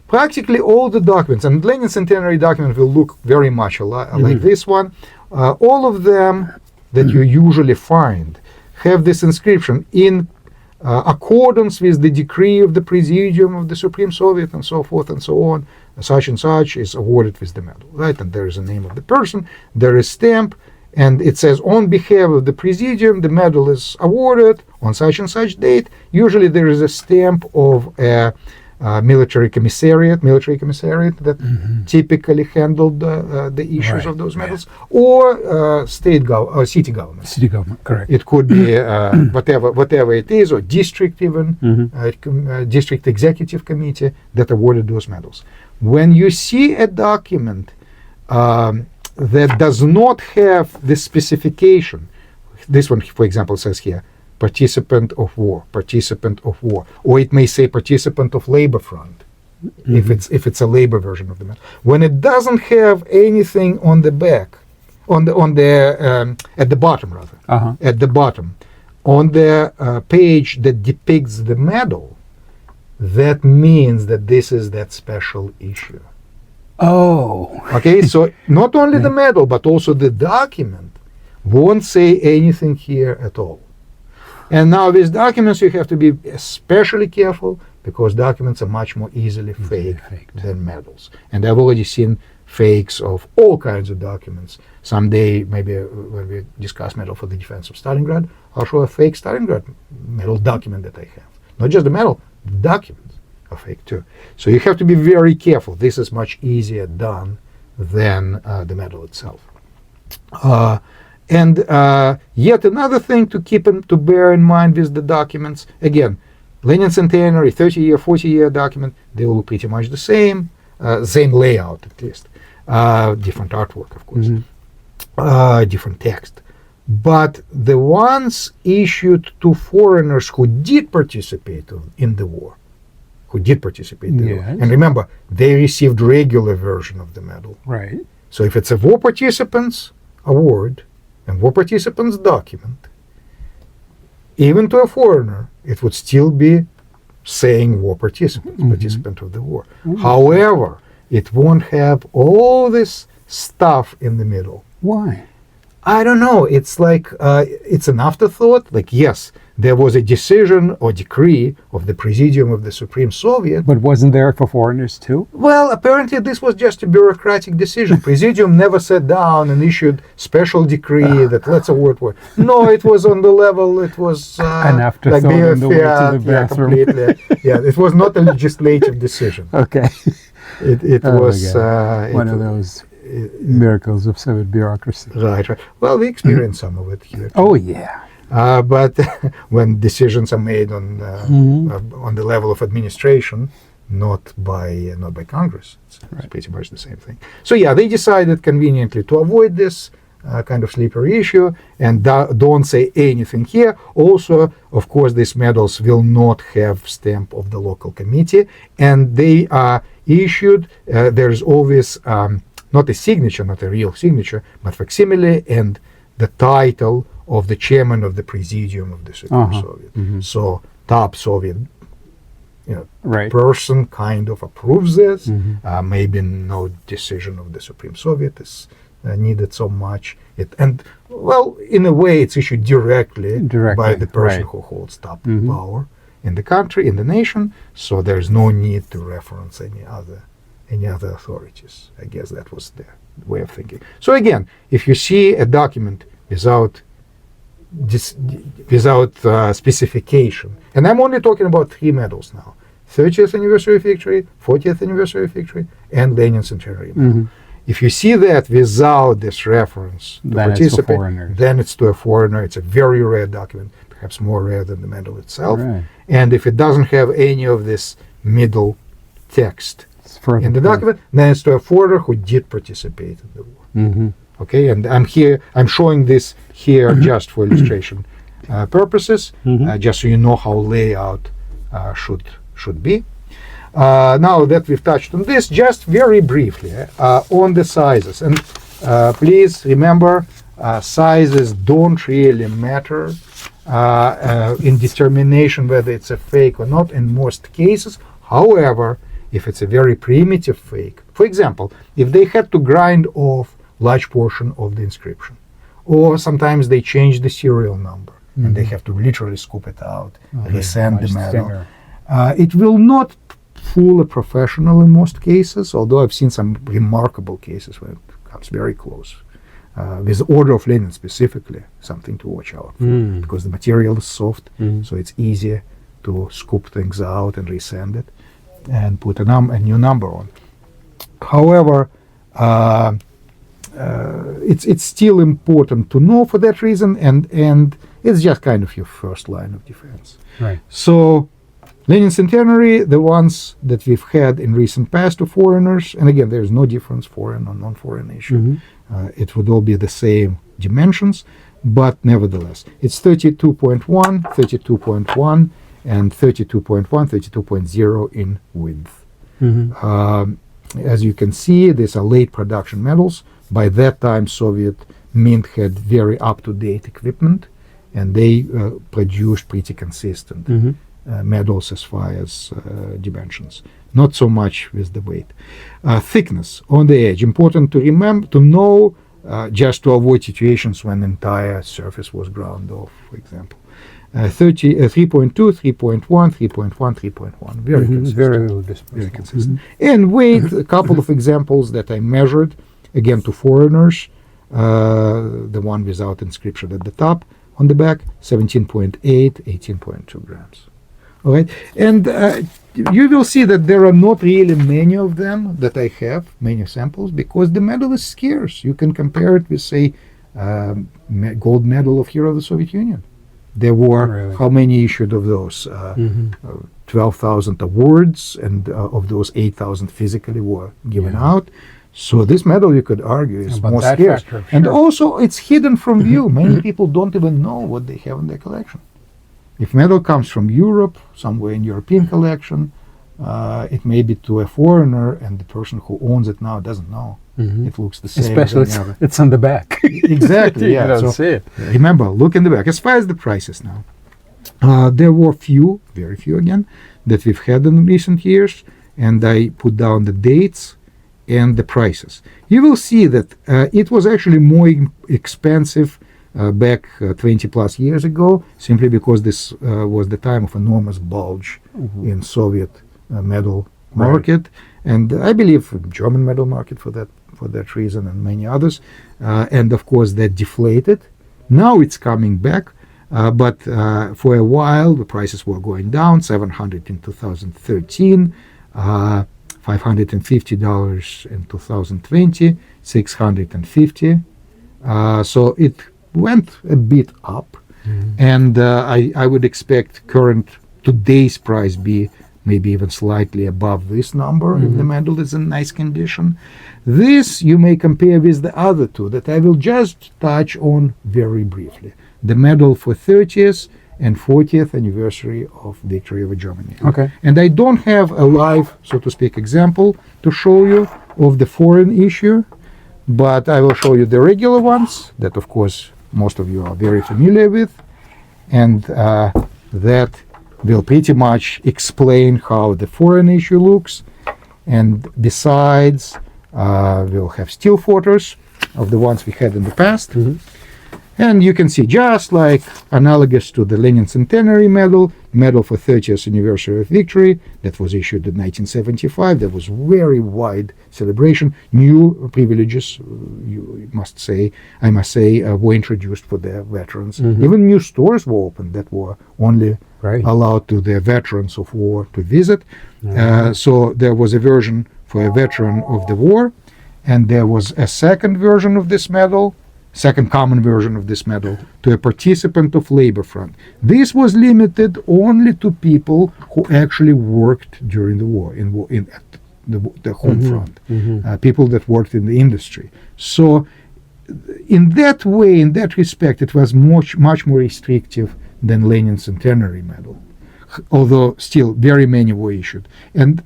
Practically all the documents, and Lenin Centenary document will look very much like this one. All of them that you usually find have this inscription in accordance with the decree of the Presidium of the Supreme Soviet and so forth and so on. Such and such is awarded with the medal, right? And there is a name of the person, there is stamp, and it says on behalf of the Presidium, the medal is awarded on such and such date. Usually there is a stamp of a military commissariat that typically handled the issues of those medals, or city government. City government, correct. It could be whatever it is, or district even, district executive committee that awarded those medals. When you see a document that does not have this specification, this one, for example, says here, participant of war, or it may say participant of labor front, if it's a labor version of the medal. When it doesn't have anything on the back, at the bottom rather, at the bottom, on the page that depicts the medal, that means that this is that special issue. Oh. Okay, so not only the medal, but also the document won't say anything here at all. And now with documents you have to be especially careful, because documents are much more easily faked than medals. And I've already seen fakes of all kinds of documents. Someday, maybe when we discuss medal for the defense of Stalingrad, I'll show a fake Stalingrad medal document that I have. Not just the medal, the documents are fake too. So you have to be very careful. This is much easier done than the medal itself. And yet another thing to bear in mind with the documents, again, Lenin Centenary, 30-year, 40-year document, they will look pretty much the same layout at least. Different artwork, of course, different text. But the ones issued to foreigners who did participate in the war, and remember, they received regular version of the medal. Right. So if it's a war participants award, and war participants document, even to a foreigner, it would still be saying war participants, participant of the war. However, it won't have all this stuff in the middle. Why? I don't know. It's like, it's an afterthought. Like, yes, there was a decision or decree of the Presidium of the Supreme Soviet. But wasn't there for foreigners too? Well, apparently this was just a bureaucratic decision. Presidium never sat down and issued special decree that let's award war. No, it was on the level, it was an afterthought on the way to the bathroom. Completely. Yeah, it was not a legislative decision. Okay. It was one of those miracles of Soviet bureaucracy. Right. Well, we experienced some of it here. Oh, yeah. But when decisions are made on the level of administration, not by Congress, it's pretty much the same thing. So yeah, they decided conveniently to avoid this kind of slippery issue and don't say anything here. Also, of course, these medals will not have stamp of the local committee, and they are issued. There's always not a signature, not a real signature, but facsimile and the title of the chairman of the Presidium of the Supreme Soviet. So top Soviet person kind of approves this. Maybe no decision of the Supreme Soviet is needed so much. In a way, it's issued directly by the person who holds top power in the country, in the nation. So there's no need to reference any other authorities. I guess that was their way of thinking. So again, if you see a document without specification, and I'm only talking about 3 medals now: 30th anniversary of victory, 40th anniversary of victory, and Lenin Centanary Medal. If you see that without this reference to participate, then it's to a foreigner. It's a very rare document, perhaps more rare than the medal itself. And if it doesn't have any of this middle text in the document. Then it's to a foreigner who did participate in the war. Mm-hmm. Okay, and I'm showing this here just for illustration purposes, just so you know how layout should be. Now that we've touched on this, just very briefly on the sizes, and please remember, sizes don't really matter in determination whether it's a fake or not in most cases. However, if it's a very primitive fake, for example, if they had to grind off large portion of the inscription, or sometimes they change the serial number and they have to literally scoop it out, resend the medal. It will not fool a professional in most cases, although I've seen some remarkable cases where it comes very close. With the Order of Lenin specifically, something to watch out for, because the material is soft, so it's easier to scoop things out and resend it and put a new number on. However, it's still important to know for that reason, and it's just kind of your first line of defense. Right. So Lenin Centenary, the ones that we've had in recent past to foreigners, and again, there's no difference foreign or non-foreign issue. It would all be the same dimensions, but nevertheless, it's 32.1, 32.1, and 32.1, 32.0 in width. As you can see, these are late production medals. By that time, Soviet Mint had very up-to-date equipment, and they produced pretty consistent medals as far as dimensions. Not so much with the weight. Thickness on the edge, important to remember, to know, just to avoid situations when entire surface was ground off, for example. 3.2, 3.1, 3.1, 3.1. Very consistent. Very little displacement. Very consistent. And weight, a couple of examples that I measured, again to foreigners. The one without inscription at the top, on the back, 17.8, 18.2 grams. All right, and you will see that there are not really many of them that I have, many samples, because the medal is scarce. You can compare it with, say, gold medal of Hero of the Soviet Union. There were, how many issued of those? 12,000 awards, and of those 8,000 physically were given out. So this medal, you could argue, is more scarce. And also, it's hidden from view. Many people don't even know what they have in their collection. If medal comes from Europe, somewhere in European collection, it may be to a foreigner, and the person who owns it now doesn't know. It looks the same. Especially it's on the back. Exactly, yeah. You don't see it. Remember, look in the back. As far as the prices now, there were few, very few again, that we've had in recent years, and I put down the dates and the prices. You will see that it was actually more expensive back 20 plus years ago, simply because this was the time of enormous bulge in Soviet medal market, and I believe German medal market for that reason, and many others, and of course that deflated. Now it's coming back, but for a while the prices were going down. 700 in 2013, $550 in 2020, 650. So it went a bit up, and I would expect today's price be maybe even slightly above this number if the medal is in nice condition. This you may compare with the other two that I will just touch on very briefly. The medal for 30th and 40th anniversary of victory over Germany. Okay. And I don't have a live, so to speak, example to show you of the foreign issue, but I will show you the regular ones that, of course, most of you are very familiar with, and that will pretty much explain how the foreign issue looks. And besides, we'll have still photos of the ones we had in the past. And you can see, just like analogous to the Lenin Centenary Medal, medal for 30th anniversary of victory, that was issued in 1975. There was very wide celebration. New privileges, I must say, were introduced for the veterans. Even new stores were opened that were only allowed to the veterans of war to visit. So there was a version for a veteran of the war, and there was a second version of this medal, second common version of this medal, to a participant of labor front. This was limited only to people who actually worked during the war, the home front, people that worked in the industry. So in that way, in that respect, it was much more restrictive than Lenin Centenary Medal, although still very many were issued. And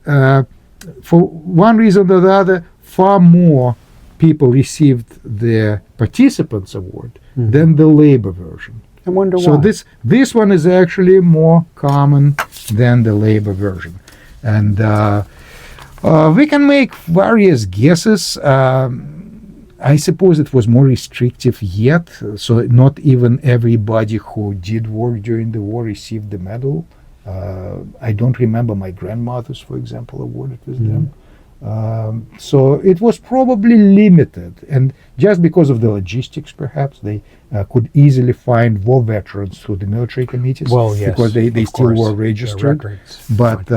for one reason or the other, far more people received the Participants Award than the labor version. I wonder why. So this one is actually more common than the labor version. And we can make various guesses. I suppose it was more restrictive yet, so not even everybody who did work during the war received the medal. I don't remember my grandmother's, for example, awarded with them. So it was probably limited, and just because of the logistics, perhaps they could easily find war veterans through the military committees, because they still were registered. But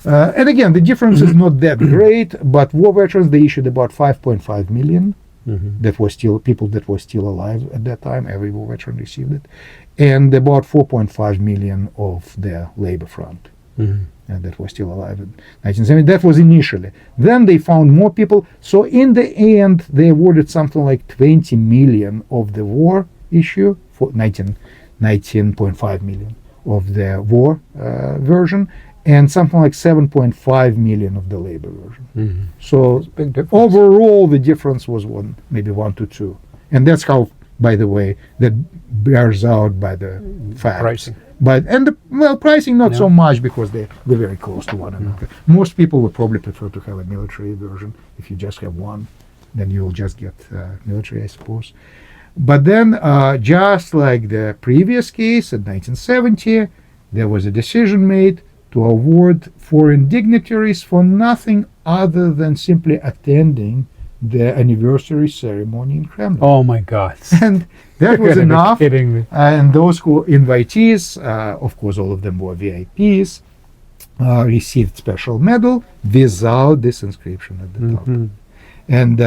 and again, the difference is not that great. But war veterans, they issued about 5.5 million. That was still people that were still alive at that time. Every war veteran received it, and about 4.5 million of the labor front. And that was still alive in 1970. That was initially. Then they found more people. So in the end, they awarded something like 20 million of the war issue, for 19.5 million of the war version, and something like 7.5 million of the labor version. So overall, the difference was maybe 1 to 2. And that's how, by the way, that bears out by the fact. Pricing. But pricing not so much, because they're very close to one another. Most people would probably prefer to have a military version. If you just have one, then you'll just get military, I suppose. But then, just like the previous case in 1970, there was a decision made to award foreign dignitaries for nothing other than simply attending the anniversary ceremony in Kremlin. Oh my God! And that was enough. Kidding me. And those who invitees, of course, all of them were VIPs, received special medal without this inscription at the top. And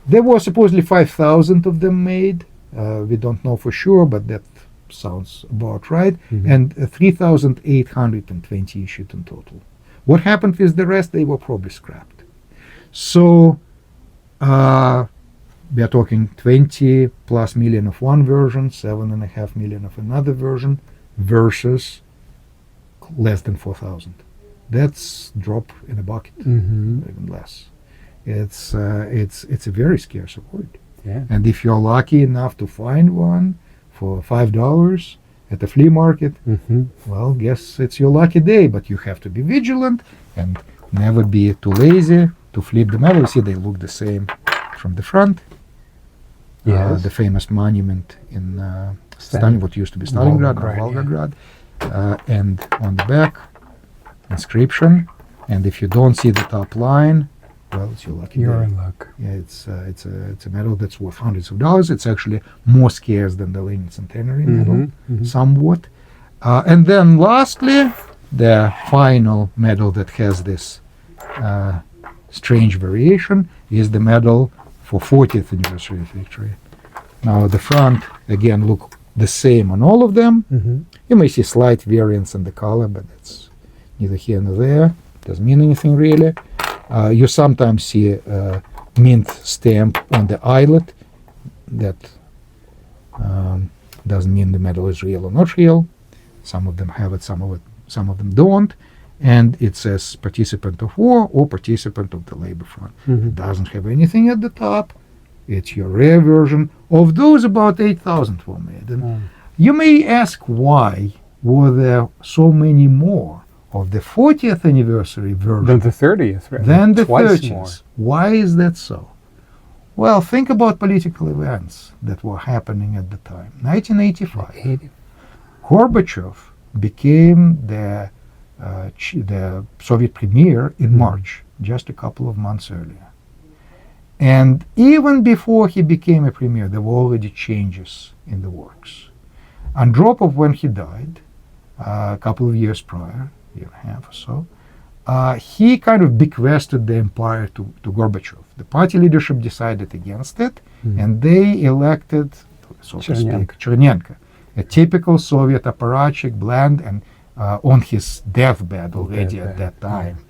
there were supposedly 5,000 of them made. We don't know for sure, but that sounds about right. And 3,820 issued in total. What happened with the rest? They were probably scrapped. So we are talking 20 plus million of one version, 7.5 million of another version, versus less than 4,000. That's drop in a bucket, even less. It's a very scarce award. Yeah. And if you're lucky enough to find one for $5 at the flea market, well, guess it's your lucky day. But you have to be vigilant and never be too lazy to flip the medal. You see, they look the same from the front. Yes. The famous monument in what used to be Stalingrad, or Volgograd, and on the back, inscription. And if you don't see the top line, well, it's your lucky You're day. in luck. Yeah, it's a medal that's worth hundreds of dollars. It's actually more scarce than the Lenin Centenary Medal, somewhat. And then lastly, the final medal that has this strange variation is the medal for 40th anniversary of victory. Now the front, again, look the same on all of them. You may see slight variance in the color, but that's neither here nor there. Doesn't mean anything really. You sometimes see a mint stamp on the eyelet. That doesn't mean the medal is real or not real. Some of them have it, some of them don't. And it says participant of war or participant of the labor front. It doesn't have anything at the top. It's your rare version. Of those, about 8,000 were made. And you may ask, why were there so many more of the 40th anniversary version Than the 30th, right? than the Twice 30th? more. Why is that so? Well, think about political events that were happening at the time. 1985, Gorbachev became the Soviet premier in March, just a couple of months earlier. And even before he became a premier, there were already changes in the works. Andropov, when he died, a couple of years prior, year and a half or so, he kind of bequested the empire to Gorbachev. The party leadership decided against it, and they elected, so to speak, Chernenko, a typical Soviet apparatchik, bland, and on his deathbed already at that time.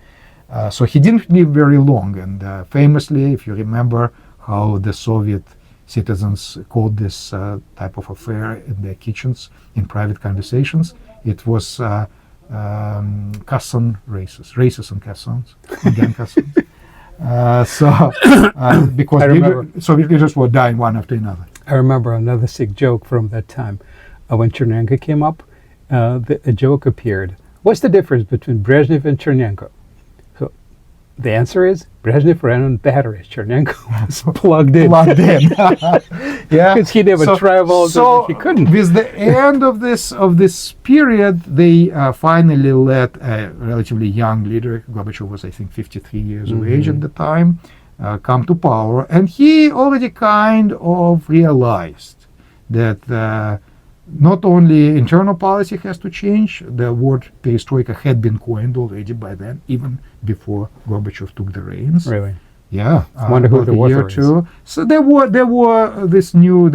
So he didn't live very long, and famously, if you remember how the Soviet citizens called this type of affair in their kitchens, in private conversations, it was Casson races and cassons, again cassons. Because Soviet leaders were dying one after another. I remember another sick joke from that time. When Chernenko came up, a joke appeared. What's the difference between Brezhnev and Chernenko? So the answer is Brezhnev ran on batteries. Chernenko was plugged in. Yeah, because he never traveled. So he couldn't. With the end of this period, they finally let a relatively young leader. Gorbachev was, I think, 53 years of age at the time, come to power, and he already kind of realized that. Not only internal policy has to change, the word perestroika had been coined already by then, even before Gorbachev took the reins. Really? Yeah. I wonder who the year or two. So there were this new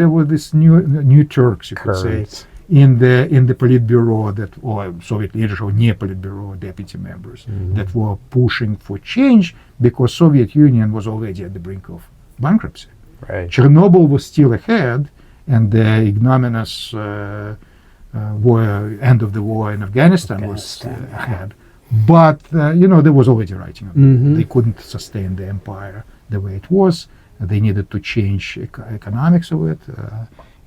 Turks, you could say, in the Politburo or Soviet leadership or near Politburo deputy members that were pushing for change because Soviet Union was already at the brink of bankruptcy. Right. Chernobyl was still ahead. And the ignominious end of the war in Afghanistan was ahead. But, there was already writing on it. They couldn't sustain the empire the way it was. They needed to change economics of it.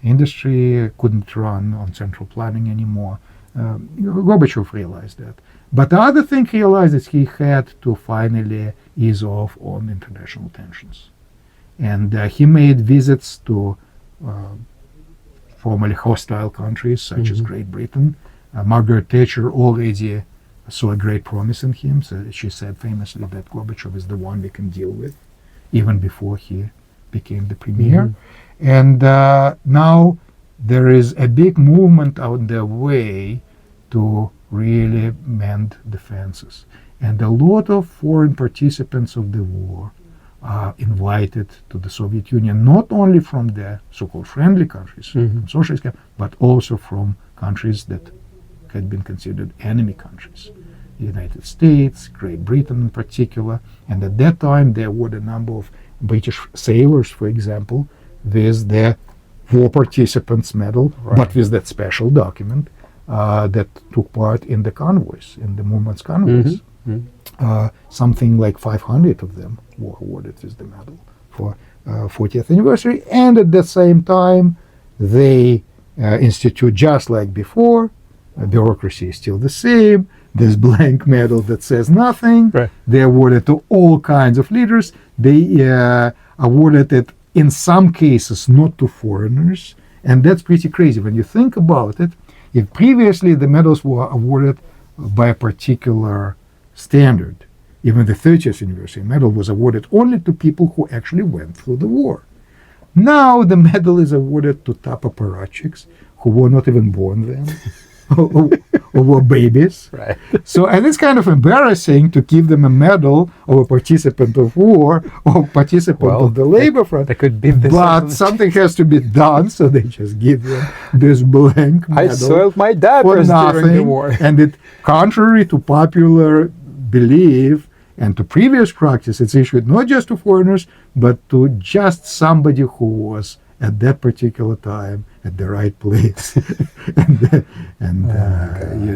Industry couldn't run on central planning anymore. Gorbachev realized that. But the other thing he realized is he had to finally ease off on international tensions. And he made visits to formerly hostile countries such as Great Britain. Margaret Thatcher already saw a great promise in him. So she said famously that Gorbachev is the one we can deal with, even before he became the premier. And now there is a big movement out the way to really mend the fences. And a lot of foreign participants of the war are invited to the Soviet Union, not only from the so-called friendly countries, from socialist countries, but also from countries that had been considered enemy countries. The United States, Great Britain in particular, and at that time there were a number of British sailors, for example, with the War Participants Medal, but with that special document that took part in the convoys, in the movement's convoys. Something like 500 of them were awarded with the medal for 40th anniversary, and at the same time they institute, just like before, bureaucracy is still the same, this blank medal that says nothing. They awarded to all kinds of leaders. They awarded it in some cases not to foreigners, and that's pretty crazy when you think about it. If previously the medals were awarded by a particular standard, even the 30th anniversary medal was awarded only to people who actually went through the war. Now the medal is awarded to top apparatchiks who were not even born then, or were babies. So, and it's kind of embarrassing to give them a medal of a participant of war or participant of the labor front. That could be this, but something has to be done, so they just give them this blank medal. I soiled my diapers during the war. And it, contrary to popular belief and to previous practice, it's issued not just to foreigners, but to just somebody who was at that particular time at the right place and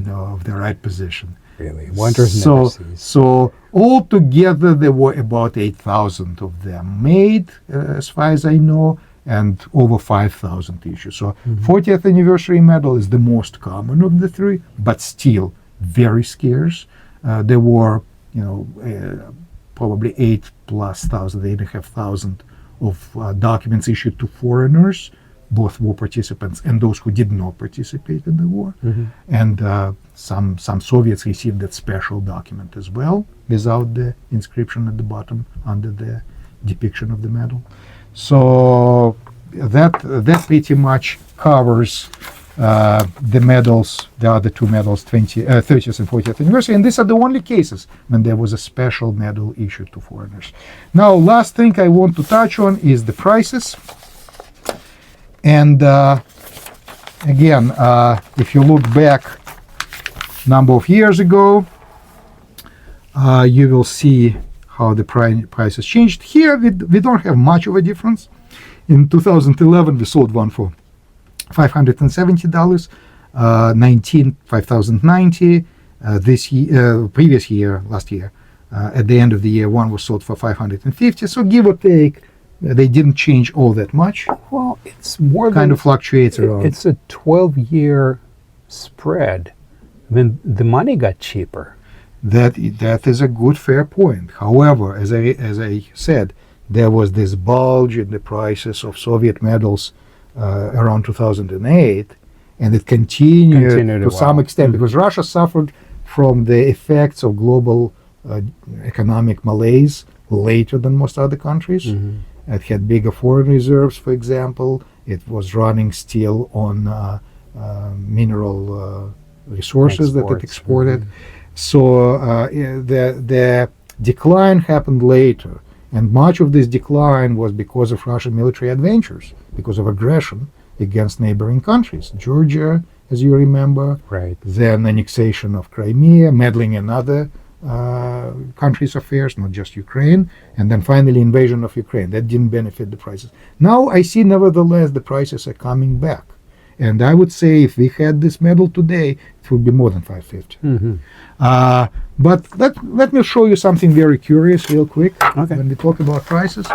of the right position. Really, wonders never cease. So altogether there were about 8,000 of them made, as far as I know, and over 5,000 issued. So 40th anniversary medal is the most common of the three, but still very scarce. There were, probably 8,500 of documents issued to foreigners, both war participants and those who did not participate in the war. And some Soviets received that special document as well, without the inscription at the bottom under the depiction of the medal. So that pretty much covers the medals, the other two medals, 30th and 40th anniversary, and these are the only cases when there was a special medal issued to foreigners. Now, last thing I want to touch on is the prices. And again, if you look back a number of years ago, you will see how the prices changed. Here we don't have much of a difference. In 2011 we sold one for $570, 5,090. This year, previous year, last year, at the end of the year, one was sold for 550. So give or take, they didn't change all that much. Well, it's more kind of fluctuates around. It's a 12-year spread. I mean, the money got cheaper. That is a good, fair point. However, as I said, there was this bulge in the prices of Soviet medals around 2008, and it continued to some extent because Russia suffered from the effects of global economic malaise later than most other countries. It had bigger foreign reserves, for example. It was running still on mineral resources that it exported. So the decline happened later, and much of this decline was because of Russian military adventures, because of aggression against neighboring countries. Georgia, as you remember, then annexation of Crimea, meddling in other countries' affairs, not just Ukraine, and then finally invasion of Ukraine. That didn't benefit the prices. Now I see, nevertheless, the prices are coming back. And I would say if we had this medal today, it would be more than 550. But let me show you something very curious real quick when we talk about prices.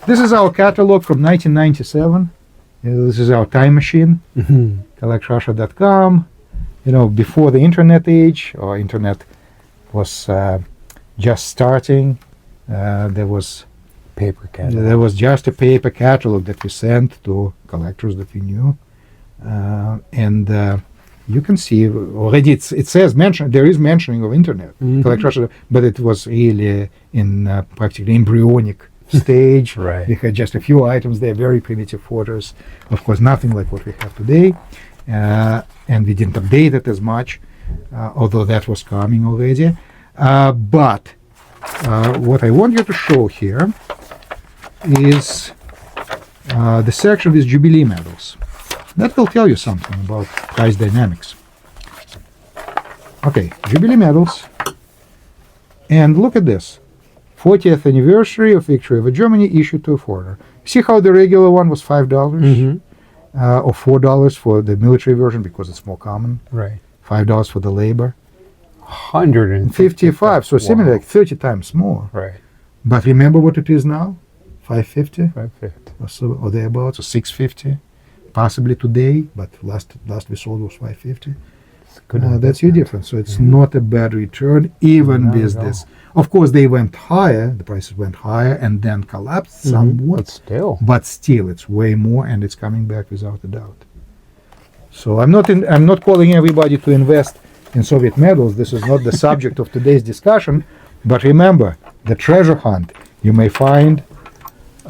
This is our catalog from 1997. This is our time machine, collectrussia.com. You know, before the internet age, or internet was just starting, there was paper catalog. There was just a paper catalog that we sent to collectors that we knew. And you can see already it says there is mentioning of internet, Collect Russia, but it was really in practically embryonic stage. We had just a few items there, very primitive photos. Of course, nothing like what we have today, and we didn't update it as much, although that was coming already. But what I want you to show here is the section with Jubilee medals. That will tell you something about price dynamics. Okay, Jubilee medals. And look at this. 40th anniversary of victory over Germany issued to a foreigner. See how the regular one was $5 or $4 for the military version because it's more common. $5 for the labor. 155. So similar, like 30 times more. But remember what it is now? 550? Or thereabouts, or 650. Possibly today, but last we sold was 550. That's your difference. So it's not a bad return, even with this. Of course, they went higher. The prices went higher and then collapsed somewhat. But still, it's way more, and it's coming back without a doubt. So I'm not calling everybody to invest in Soviet medals. This is not the subject of today's discussion. But remember, the treasure hunt. You may find,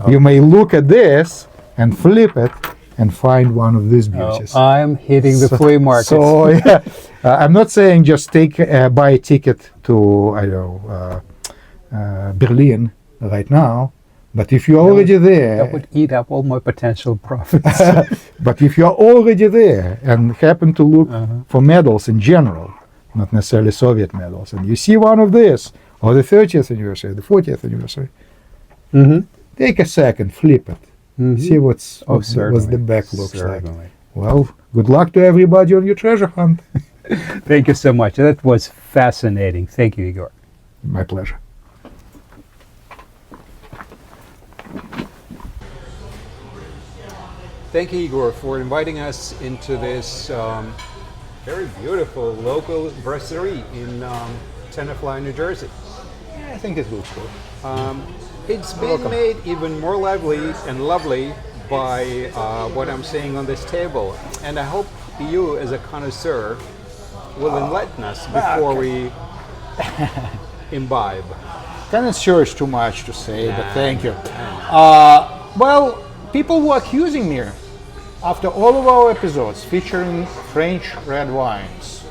you may look at this and flip it and find one of these beauties. I'm hitting the flea market. So yeah, I'm not saying just buy a ticket to Berlin right now, but if you're already there, that would eat up all my potential profits. But if you're already there and happen to look for medals in general, not necessarily Soviet medals, and you see one of this, or the 30th anniversary, the 40th anniversary, take a second, flip it. See what the back looks like. Well, good luck to everybody on your treasure hunt. Thank you so much. That was fascinating. Thank you, Igor. My pleasure. Thank you, Igor, for inviting us into this very beautiful local brasserie in Tenafly, New Jersey. Yeah, I think it looks good. It's been made even more lively and lovely by what I'm seeing on this table. And I hope you, as a connoisseur, will enlighten us before we imbibe. Connoisseur is too much to say, but thank you. Well, people were accusing me, after all of our episodes featuring French red wines,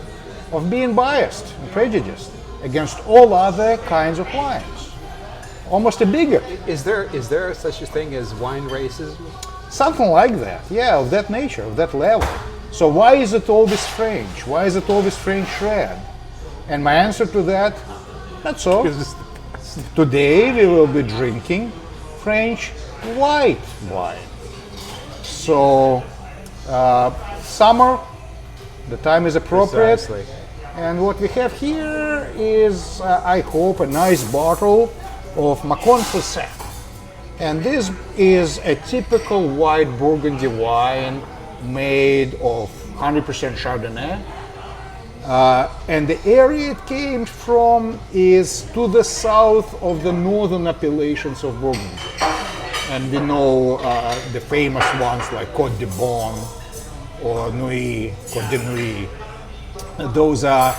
of being biased and prejudiced against all other kinds of wines. Almost a bigot. Is there such a thing as wine racism? Something like that, yeah, of that nature, of that level. So why is it always French? Why is it always French red? And my answer to that That's all. Today we will be drinking French white wine. So summer, the time is appropriate. Precisely. And what we have here is, I hope, a nice bottle of Macon Fossé. And this is a typical white Burgundy wine made of 100% Chardonnay. And the area it came from is to the south of the northern appellations of Burgundy. And we know the famous ones like Côte de Beaune or Nuits, Côte de Nuits. Those are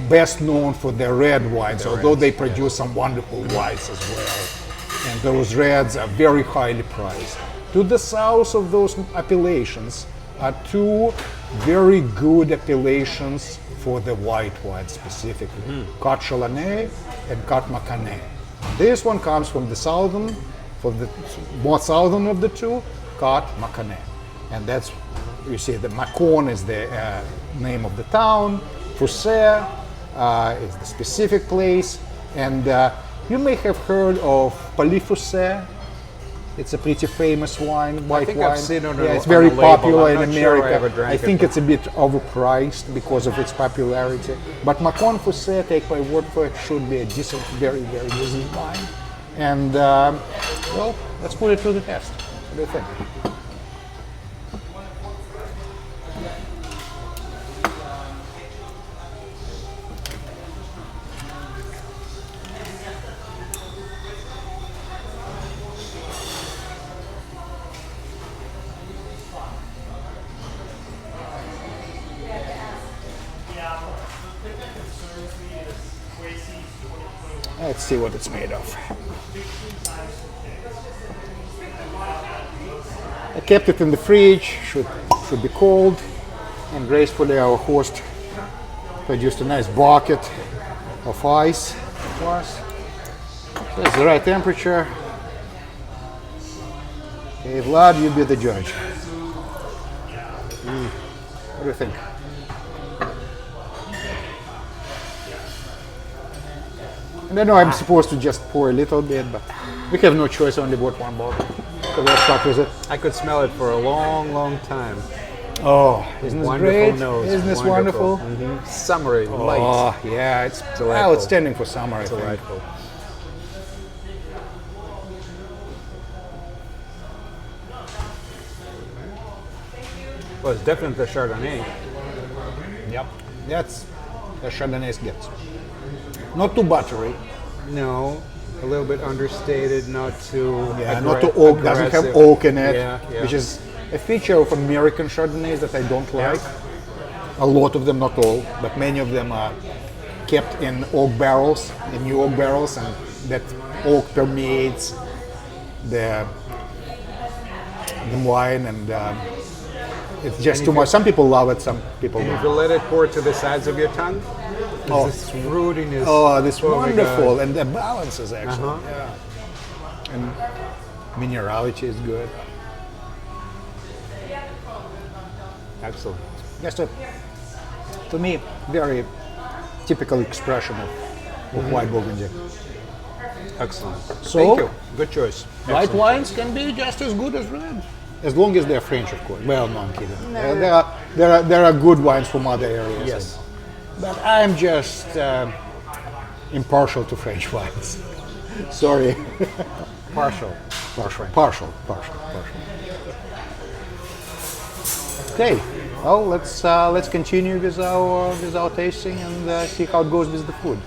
best known for their red wines, although they produce some wonderful whites as well. And those reds are very highly prized. To the south of those appellations are two very good appellations for the white wine specifically, Côte Chalonnais and Côte Mâconnais. This one comes from the southern, for the more southern of the two, Côte Mâconnais. And that's, you see, the Macon is the name of the town, Fossé is the specific place, and you may have heard of Proliferation. It's a pretty famous wine, white wine. I've seen it it's on very a label. popular I'm in not sure I America. ever drank I think it's a bit overpriced because of its popularity. But Macon Fossé, take my word for it, should be a decent, very, very decent wine. And well, let's put it to the test. What do you think? Let's see what it's made of. I kept it in the fridge, should be cold, and gracefully our host produced a nice bucket of ice for us. So it's the right temperature. Okay, Vlad, you be the judge. What do you think? And I know I'm supposed to just pour a little bit, but we have no choice, only bought one bottle. So let's start with it. I could smell it for a long, long time. Oh, isn't this Wonderful great? nose. Isn't this wonderful? Mhm. Summery, light. Oh, yeah, it's Delightful. outstanding for summer, I think. Delightful. Well, it's definitely a Chardonnay. Yep, that's as Chardonnay gets. Not too buttery. No, a little bit understated, not too Not too oak. Doesn't have oak in it, Yeah, yeah. which is a feature of American Chardonnays that I don't like. A lot of them, not all, but many of them are kept in oak barrels, in new oak barrels, and that oak permeates the wine, and it's just too much. Some people love it, some people If don't. you let it pour to the sides of your tongue, Oh. this fruitiness. Oh, this Oh my wonderful, God. and the balance is excellent. Yeah, and minerality is good. Excellent. Just to me, very typical expression of white Burgundy. Excellent. So- Thank you. Good choice. White Excellent. wines can be just as good as red, as long as they're French, of course. Well, no, I'm kidding. There are good wines from other areas. Yes. But I'm just impartial to French wines. Sorry. Partial. Partial. Okay. Well, let's continue with our tasting and see how it goes with the food.